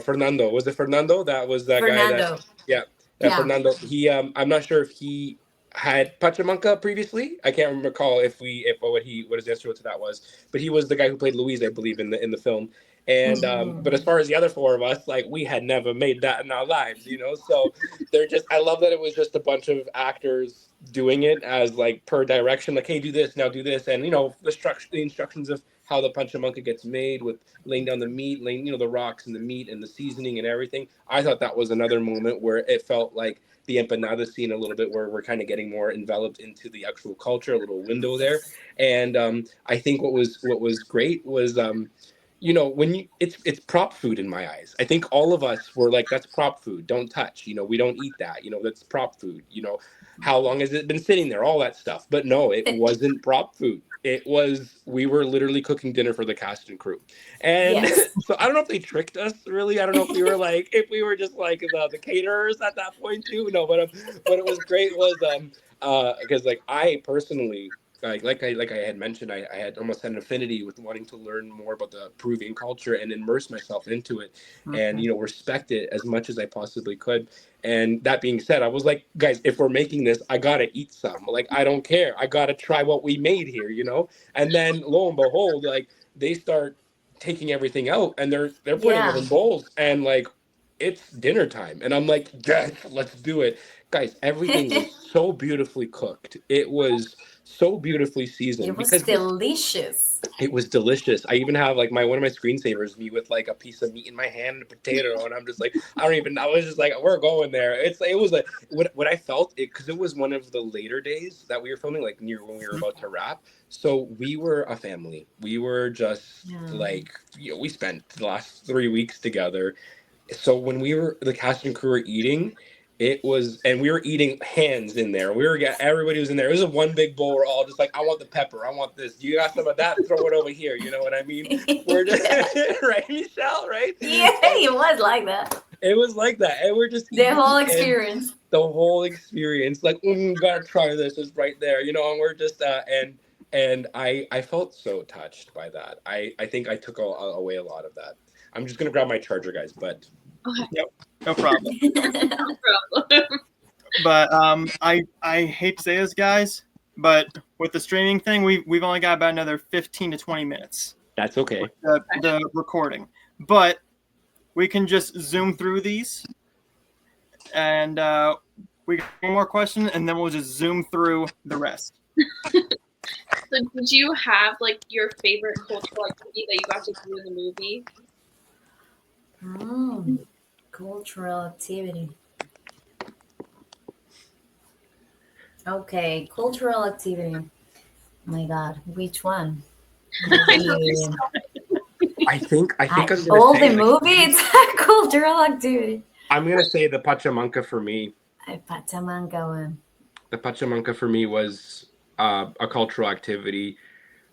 Fernando. Was it Fernando? That was that guy that Fernando. yeah. Yeah. Fernando. He I'm not sure if he had Pachamanca previously. I can't recall if what his answer to that was. But he was the guy who played Louise, I believe, in the film. And but as Mhm. far as the other four of us, like we had never made that in our lives, So they're just I love that it was just a bunch of actors doing it as like per direction, like hey, do this now, do this, and the instructions of how the Pachamanca gets made with laying down the meat, laying the rocks and the meat and the seasoning and everything. I thought that was another moment where it felt like the empanada scene a little bit, where we're kind of getting more enveloped into the actual culture, a little window there. And I think what was great was when it's prop food in my eyes. I think all of us were like, that's prop food, don't touch, we don't eat that, that's prop food. How long has it been sitting there, all that stuff. But no, it wasn't prop food. We were literally cooking dinner for the cast and crew. And Yes. so I don't know if they tricked us really. I don't know if we were just like the caterers at that point too. No, but what it was great was because like I personally, like I had mentioned, I had almost had an affinity with wanting to learn more about the Peruvian culture and immerse myself into it, and Mhm. respect it as much as I possibly could. And that being said, I was like, guys, if we're making this, I gotta eat some. Like I don't care, I gotta try what we made here. And then lo and behold, like they start taking everything out and they're putting it Yeah. in bowls and like it's dinner time and I'm like, yes, let's do it. Guys, everything was so beautifully cooked. It was so beautifully It seasoned was because this delicious. it was delicious. I even have like one of my screensavers, me with like a piece of meat in my hand and a potato, and I'm just like, I was just like, we're going there. It was like what I felt it because it was one of the later days that we were filming, like near when we were about to wrap. So we were a family. We were just Yeah. like, we spent the last 3 weeks together. So when the cast and crew were eating, and we were eating hands in there. Everybody was in there. It was a one big bowl. We're all just like, I want the pepper. I want this. You got some of that? Throw it over here. You know what I mean? We're just, Yeah. right, Michelle, right? Yeah, And it was like that. it was like that. And we're just The eating whole and experience. the whole experience, like, gotta try this. It's right there. And we're just, and I felt so touched by that. I think I took away a lot of that. I'm just going to grab my charger, guys, but Okay, Yep, no problem. no problem. But I hate to say this, guys, but with the streaming thing, we've only got about another 15 to 20 minutes. that's okay. The recording, but we can just zoom through these, and we got one more question, and then we'll just zoom through the rest. So did you have like your favorite cultural activity that you got to do in the movie? Cultural activity. Okay, cultural activity. Oh my God, which one? I know Maybe there's I think I'm gonna all say the like, movie. It's a cultural activity. I'm gonna say the Pachamanca for me. Pachamanga one. The Pachamanca for me was a cultural activity.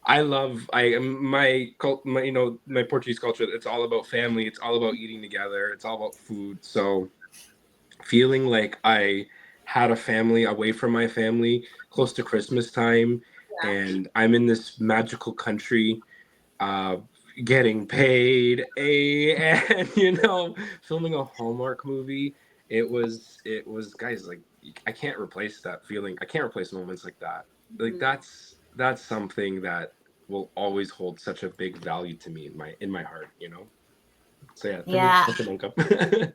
my Portuguese culture. It's all about family. It's all about eating together. It's all about food. So feeling like I had a family away from my family close to Christmas time, Yeah. and I'm in this magical country, uh, getting paid, and filming a Hallmark movie. It was guys, like, I can't replace that feeling. I can't replace moments like that. Like Mhm. that's something that will always hold such a big value to me in my heart. So yeah, for me, Yeah. Pokemon.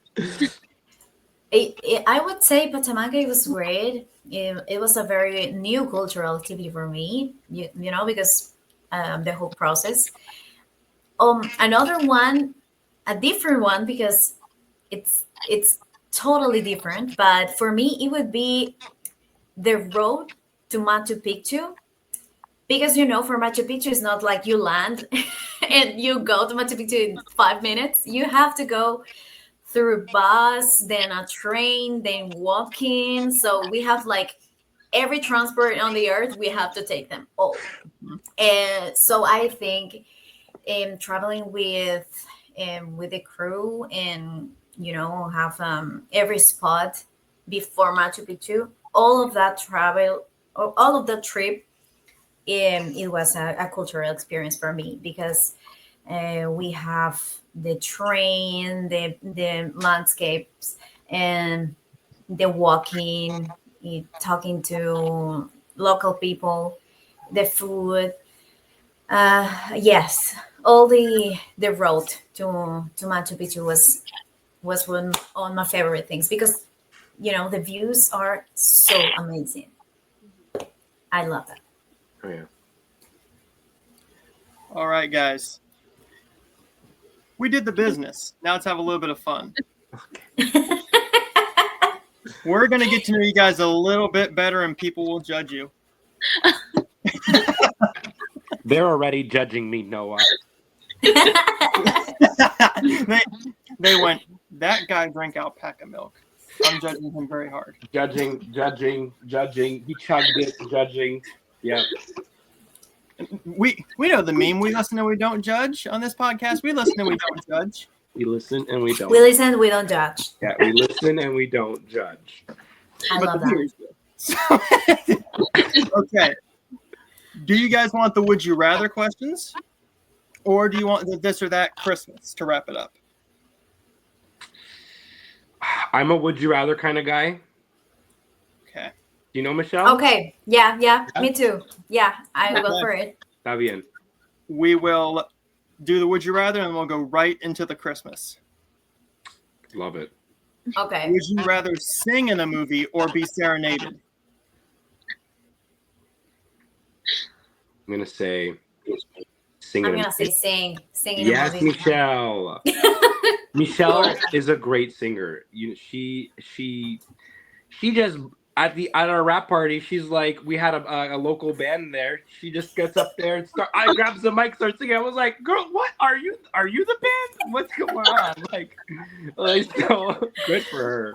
I would say Pachamaca was great. It was a very new cultural activity for me, because the whole process. Another one, a different one, because it's totally different. But for me, it would be the road to Machu Picchu, because for Machu Picchu, it's not like you land and you go to Machu Picchu in 5 minutes. You have to go through bus, then a train, then walking. So we have like every transport on the earth, we have to take them all. And so I think traveling with the crew, and have every spot before Machu Picchu, all of that travel, all of the trip, it was a cultural experience for me, because we have the train, the landscapes, and the walking, talking to local people, the food. Yes, all the road to Machu Picchu was one of my favorite things, because the views are so amazing. I love that. Oh yeah. All right, guys. We did the business. Now let's have a little bit of fun. We're going to get to know you guys a little bit better, and people will judge you. They're already judging me, Noah. they went, that guy drank alpaca milk. I'm judging him very hard. Judging. He chugged it, judging. Yeah. We know the meme. We listen and we don't judge on this podcast. We listen and we don't judge. We listen and we don't. We listen, we don't judge. Yeah, we listen and we don't judge. I But love the beer that. is good. Okay. Do you guys want the would you rather questions? Or do you want the this or that Christmas to wrap it up? I'm a would you rather kind of guy. Okay. Do you know Michelle? Okay. Yeah, me too. Yeah, I will for it. Está bien. We will do the would you rather, and we'll go right into the Christmas. Love it. Okay. Would you rather sing in a movie or be serenaded? I'm gonna say sing. I'm gonna say sing in Yes, a movie. Michelle. Michelle is a great singer. She just at our rap party. She's like, we had a local band there. She just gets up there and I grabs the mic, starts singing. I was like, girl, what are you? Are you the band? What's going on? Like so good for her.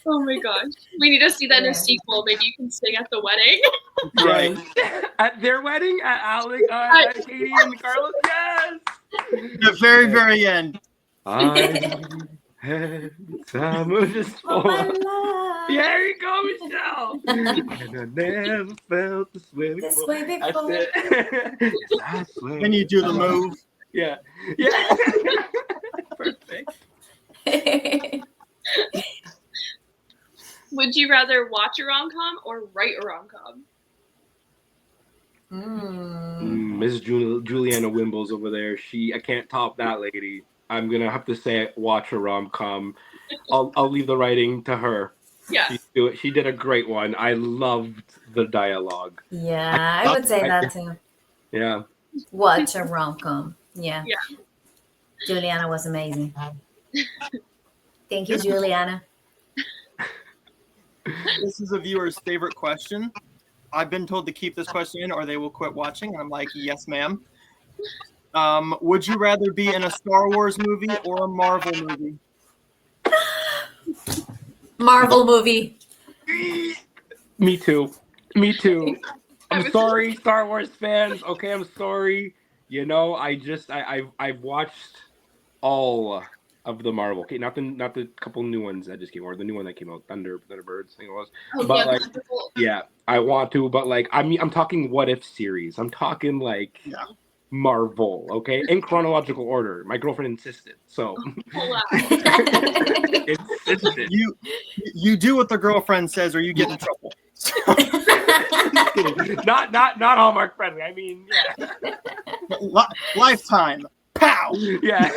Oh my gosh. We need to see that in a sequel. Maybe you can sing at the wedding. Right. At their wedding, at Alec, Katie and Carlos. Yes. The very, very end. I had time just Oh, my love. Yeah, there you go, Michelle. And I never felt this way before. This way before. That's it. I swear. Then you do the move. Yeah. Perfect. Would you rather watch a rom-com or write a rom-com? Miss Juliana Wimbles over there. I can't top that lady. I'm gonna have to say watch a rom-com. I'll leave the writing to her. Yeah. She did a great one. I loved the dialogue. Yeah, I would say that too. Yeah. Watch a rom-com. Yeah. Yeah. Juliana was amazing. Thank you, Juliana. This is a viewer's favorite question. I've been told to keep this question in or they will quit watching. And I'm like, yes, ma'am. Would you rather be in a Star Wars movie or a Marvel movie? Marvel movie. Me too. I'm sorry, Star Wars fans. Okay, I'm sorry. You know, I've watched all of the Marvel. Okay, not the couple new ones that just came, or the new one that came out, Thunderbirds, I think it was. Oh, But yeah, like, yeah, I want to, but like, I'm talking what if series. I'm talking like Marvel, okay, in chronological order. My girlfriend insisted, so oh, wow. insisted. You do what the girlfriend says, or you get in trouble. not Hallmark friendly. I mean, yeah. Lifetime. Pow. Yeah.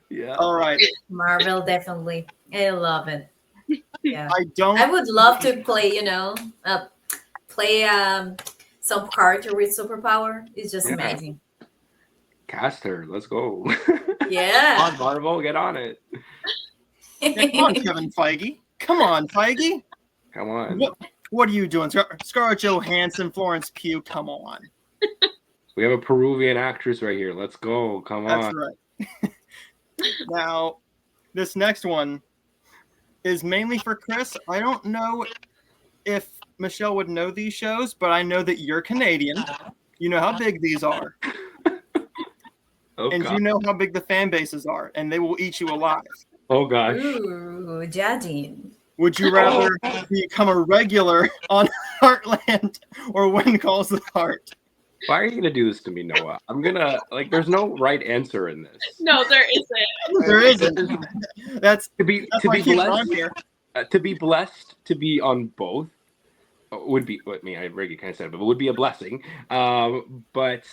Yeah. All right. Marvel, definitely. I love it. Yeah. I would love to play, play some character with superpower. It's just amazing. Cast her. Let's go. Yeah. On Marvel, get on it. Yeah, come on, Kevin Feige. Come on, Feige. Come on. What are you doing? Scarlett Johansson, Florence Pugh, come on. We have a Peruvian actress right here. Let's go. Come on. That's right. Now, this next one is mainly for Chris. I don't know if Michelle would know these shows, but I know that you're Canadian. You know how big these are. And God. you know how big the fan bases are, and they will eat you alive. Oh, gosh. Ooh, judging. Would you rather become a regular on Heartland or When Calls the Heart? Why are you going to do this to me, Noah? I'm going to, there's no right answer in this. No, there isn't. There isn't. That's to be blessed to be on both would be, I mean, I already kind of said it, but it would be a blessing. But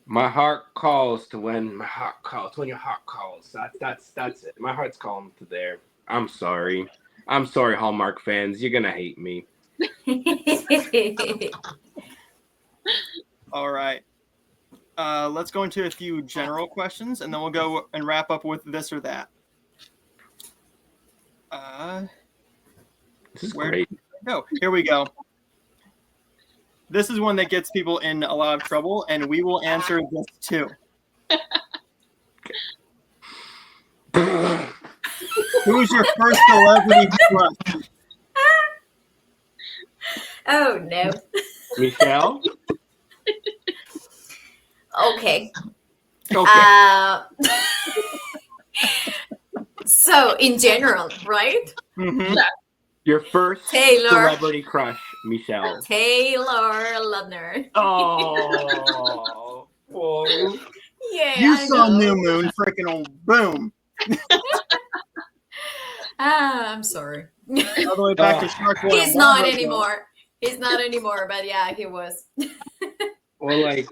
my heart calls to when my heart calls, when your heart calls. That's it. My heart's calling to there. I'm sorry, Hallmark fans. You're gonna hate me. All right. Let's go into a few general questions, and then we'll go and wrap up with this or that. This is great. Go. Here we go. This is one that gets people in a lot of trouble, and we will answer this too. Who's your first celebrity crush? Oh, no. Michelle? Okay. Okay. So, in general, right? Mm-hmm. Yeah. Your first Taylor. celebrity crush, Michelle. Taylor Lautner. Oh. Oh. Yeah, You I saw know. New Moon, freaking old boom. I'm sorry. All the way back to Shark Boy. He's not anymore. He's not anymore, but yeah, he was. Well,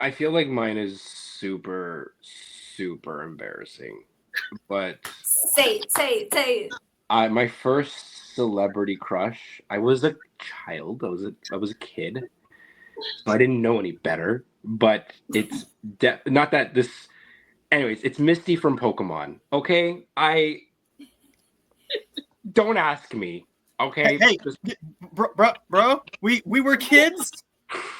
I feel like mine is super, super embarrassing. But Say it. my first celebrity crush, I was a child. I was a kid. So I didn't know any better. But it's not that this. Anyways, it's Misty from Pokemon. Okay, don't ask me. Okay, Hey, bro, we were kids.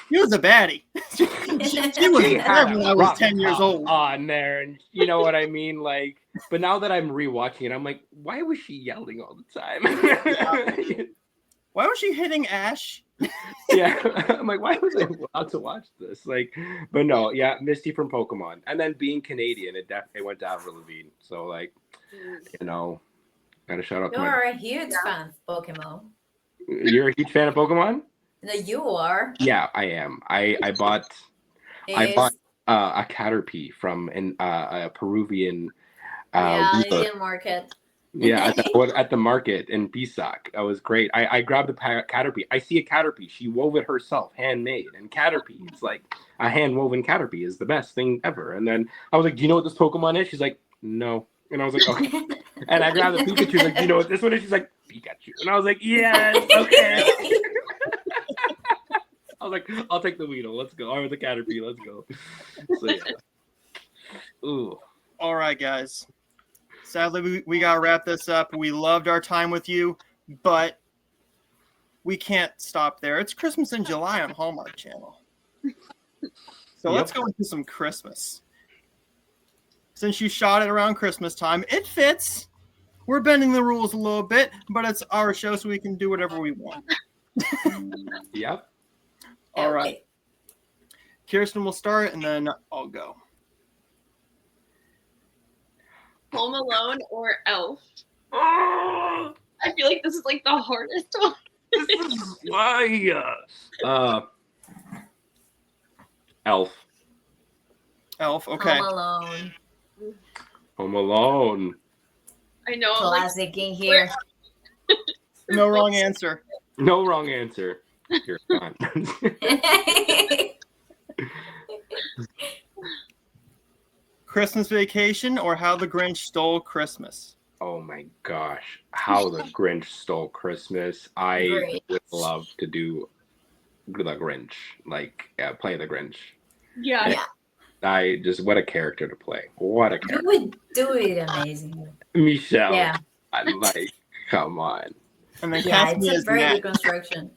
He was a baddie. she was there when I was 10 years old. On there, and you know what I mean. But now that I'm rewatching it, I'm like, why was she yelling all the time? Why was she hitting Ash? Yeah, I'm like, why was I allowed to watch this? But no, yeah, Misty from Pokemon, and then being Canadian, it went to Avril Lavigne. So gotta shout out to You're a huge fan of Pokemon. You're a huge fan of Pokemon? No, you are. Yeah, I am. I bought a Caterpie from a Peruvian Indian market. Yeah, at the market in Pisac. That was great. I grabbed the Caterpie. I see a Caterpie. She wove it herself, handmade. And Caterpie, it's like a hand-woven Caterpie is the best thing ever. And then I was like, do you know what this Pokemon is? She's like, no. And I was like, okay. And I grabbed the Pikachu. Like, do you know what this one is? She's like, Pikachu. And I was like, yes, okay. I was like, I'll take the Weedle. Let's go. Or the Caterpie. Let's go. So, yeah. Ooh. All right, guys. Sadly, we got to wrap this up. We loved our time with you, but we can't stop there. It's Christmas in July on Hallmark Channel. So let's go into some Christmas. Since you shot it around Christmas time, it fits. We're bending the rules a little bit, but it's our show, so we can do whatever we want. Yep. All right. Kirsten will start, and then I'll go. Home Alone or Elf? I feel like this is like the hardest one. This is why. Elf. Elf, okay. Home Alone. Home Alone. I know. I'm like, Classic in here. No wrong answer. No wrong answer. You're fine. Christmas Vacation or How the Grinch Stole Christmas? Oh my gosh. How the Grinch Stole Christmas. I Grinch. would love to do the Grinch. Like, play the Grinch. yeah. I just, what a character to play. What a You character. would do it amazing. Michelle. Yeah. I'm like, come on. And then Yeah, cast me it's a as very Matt. good construction.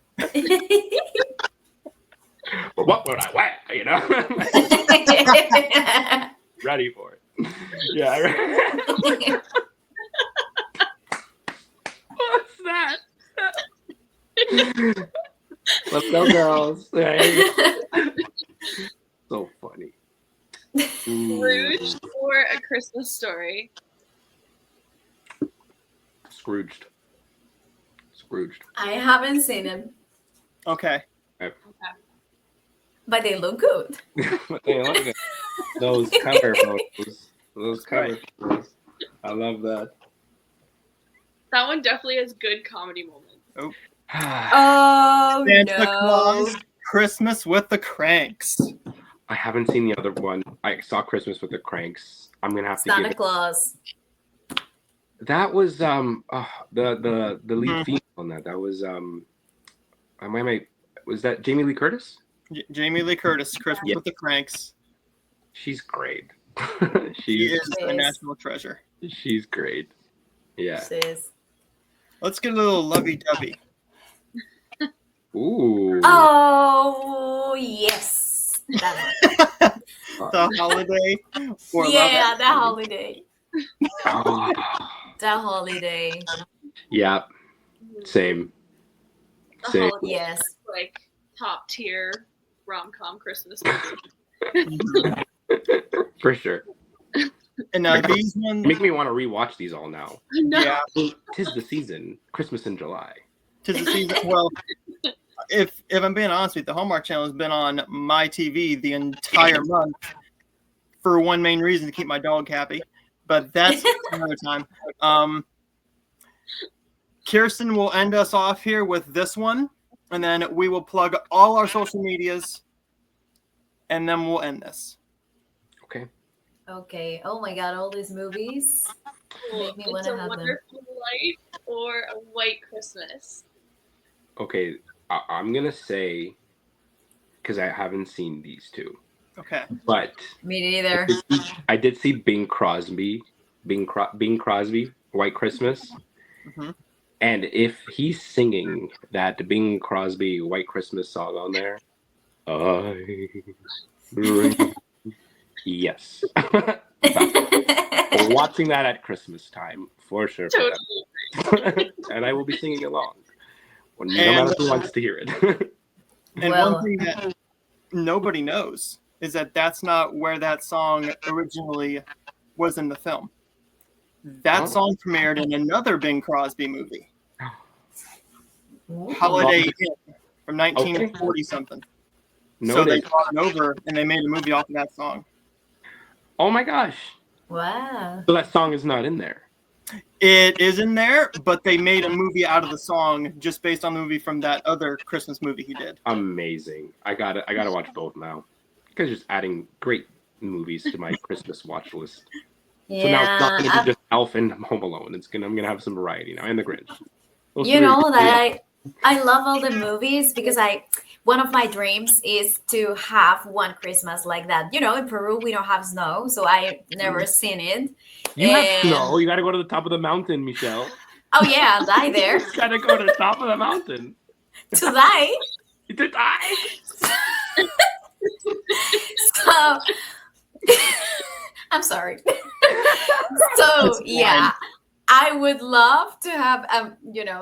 What would I wear? You know? Ready for it. Yeah. What's that? Let's go, girls. So funny. Scrooge or A Christmas Story? Scrooged. I haven't seen them, Okay. but they look good. But they look good. Those cover photos. Those cover photos. I love that. That one definitely has good comedy moments. Oh Santa no! Claus, Christmas with the Cranks. I haven't seen the other one. I saw Christmas with the Cranks. I'm gonna have to Santa give it. Claus. That was the lead Mhm. female on that. That was was that Jamie Lee Curtis? Jamie Lee Curtis, Christmas Yeah. with the Cranks. She's great. She is a Yes. national treasure. She's great. Yeah. Sis. Let's get a little lovey-dovey. Ooh. Oh yes, that one. The holiday or Yeah, love that holiday. Oh. That holiday. Yeah. Same. The Same. holiday Yes. like top tier rom-com Christmas movie. For sure. And these ones, Make me want to rewatch these all now. No. yeah, Tis the season. Christmas in July. 'tis the season. Well, if I'm being honest with you, the Hallmark Channel has been on my TV the entire month for one main reason, to keep my dog happy. But that's another time. Kirsten will end us off here with this one, and then we will plug all our social medias, and then we'll end this. Okay. Okay. Oh my God, all these movies. Make me It's wanna a have them. Wonderful Life or A White Christmas. Okay. I'm gonna say, because I haven't seen these two, Okay. but Me neither. I did see Bing Crosby, Bing Crosby, White Christmas. Mhm. And if he's singing that Bing Crosby White Christmas song on there, yes. Watching that at Christmas time, for sure. For Totally. and I will be singing along. No And- matter who wants to hear it. And Well- one thing that nobody knows is that that's not where that song originally was in the film. That Oh. song premiered in another Bing Crosby movie, Ooh. Holiday Inn, from 1940 something. So they Noted. brought it over and they made a movie off of that song. Oh my gosh. Wow. So that song is not in there. It is in there, but they made a movie out of the song just based on the movie from that other Christmas movie he did. Amazing. I gotta watch both now. You guys are just adding great movies to my Christmas watch list. So now it's not Yeah. gonna be just Elf and Home Alone. I'm gonna have some variety now, and The Grinch. Those You three know are- that I love all the movies because one of my dreams is to have one Christmas like that. You know, in Peru we don't have snow, so I never seen it. You have And- snow. You gotta go to the top of the mountain, Michelle. Oh yeah, I'll die there You gotta go to the top of the mountain. to die. To die. So I'm sorry. So It's yeah, I would love to have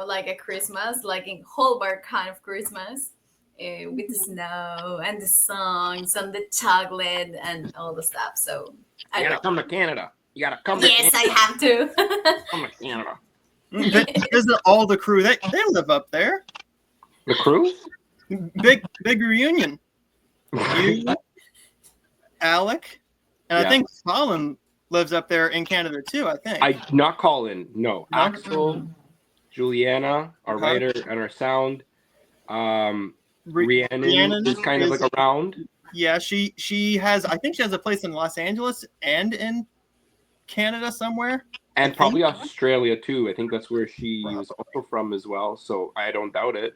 like a Christmas, like in Hallmark kind of Christmas, with the snow and the songs and the chocolate and all the stuff. So You I gotta love come to it. Canada. You gotta come to Yes, Canada. I have to. Come to Canada. Visit all the crew. They live up there. The crew? Big reunion. You, Alec, and I Yeah. think Colin lives up there in Canada too. I think. Not Colin. No. No? Axel, Juliana, our Uh-huh. writer and our sound. Rhiannon Rhiannon is kind of is- like around. Yeah, she has. I think she has a place in Los Angeles and in Canada somewhere. And probably Australia too. I think that's where she Wow. was also from as well. So I don't doubt it.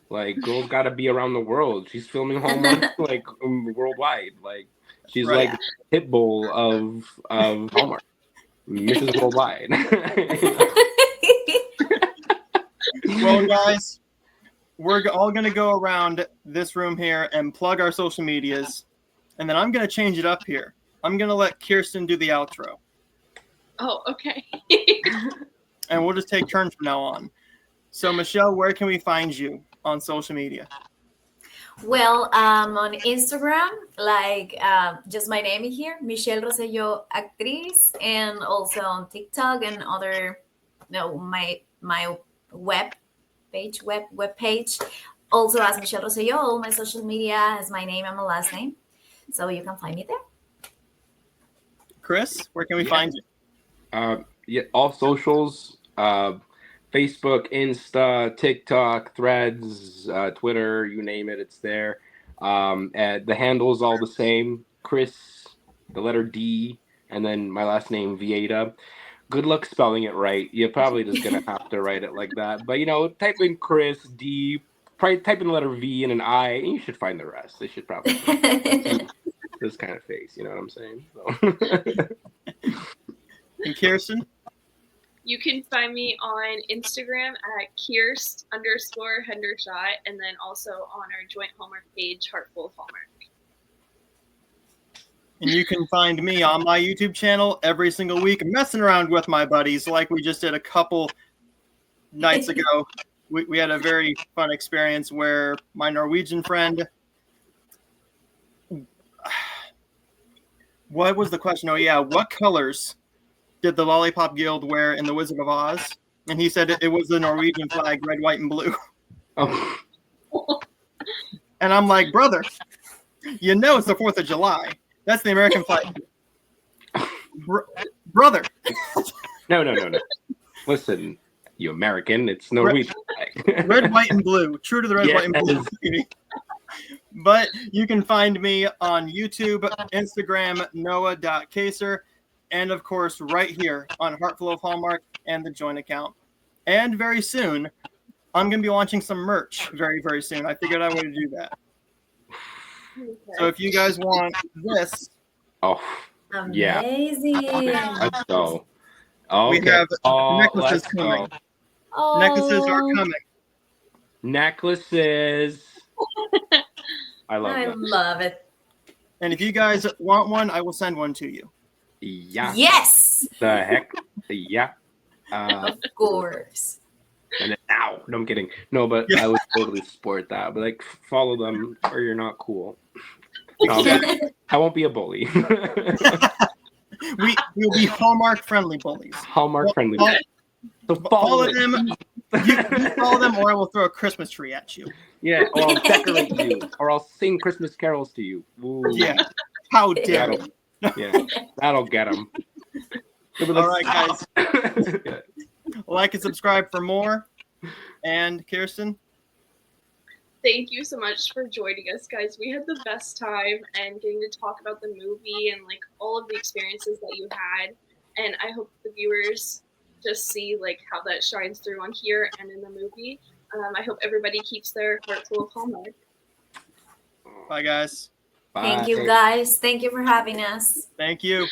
Like, girl's got to be around the world. She's filming Hallmark like worldwide. Like, she's Right. like Pitbull of Hallmark, Mrs. Worldwide. Well, guys, we're all gonna go around this room here and plug our social medias, and then I'm gonna change it up here. I'm gonna let Kirsten do the outro, Oh, okay. and we'll just take turns from now on. So, Michelle, where can we find you on social media? Well, on Instagram, like just my name here, Michelle Rosselló Actriz, and also on TikTok and other, my web page, also as Michelle Rosselló. All my social media has my name and my last name, so you can find me there. Chris, where can we Yeah. find you? Yeah, all socials. Facebook, Insta, TikTok, Threads, Twitter, you name it, it's there. And the handle is all the same. Chris, the letter D, and then my last name, Vieta. Good luck spelling it right. You're probably just going to have to write it like that. But, type in Chris, D, probably type in the letter V and an I, and you should find the rest. They should probably find this kind of face, you know what I'm saying? So. And Kirsten? You can find me on Instagram at Kirst_Hendershot, and then also on our joint Hallmark page, Heartful of Hallmark. And you can find me on my YouTube channel every single week, messing around with my buddies like we just did a couple nights ago. We had a very fun experience where my Norwegian friend... What was the question? Oh, yeah. What colors did the Lollipop Guild wear in The Wizard of Oz? And he said it was the Norwegian flag, red, white, and blue. Oh. And I'm like, brother, it's the 4th of July. That's the American flag. Brother. No. Listen, you American, it's Norwegian. Red, white, and blue. True to the red, Yes. white, and blue. But you can find me on YouTube, Instagram, noah.kaser, and of course right here on Heartful of Hallmark and the joint account. And very soon, I'm going to be launching some merch very, very soon. I figured out a way to do that. Okay. So if you guys want this, Oh, yeah. Amazing. Let's go. Okay. we have necklaces let's coming. go. Oh, Necklaces are coming. Necklaces. I love I them. love it. And if you guys want one, I will send one to you. Yeah. Yes, The heck? Yeah. of course. And then, ow. No, I'm kidding. No, but I would totally support that. But like, follow them or you're not cool. I won't be a bully. We'll be Hallmark friendly bullies. Hallmark friendly. Follow- So Follow them. You follow them, or I will throw a Christmas tree at you. Yeah, or I'll decorate you, or I'll sing Christmas carols to you. Ooh. Yeah. How dare you? That'll get them. All right, guys. Like and subscribe for more. And Kirsten, Thank you so much for joining us, guys. We had the best time and getting to talk about the movie and like all of the experiences that you had. And I hope the viewers just see like how that shines through on here and in the movie. I hope everybody keeps their heart full of Hallmark. bye, guys. Thank you, guys. Thank you for having us. Thank you.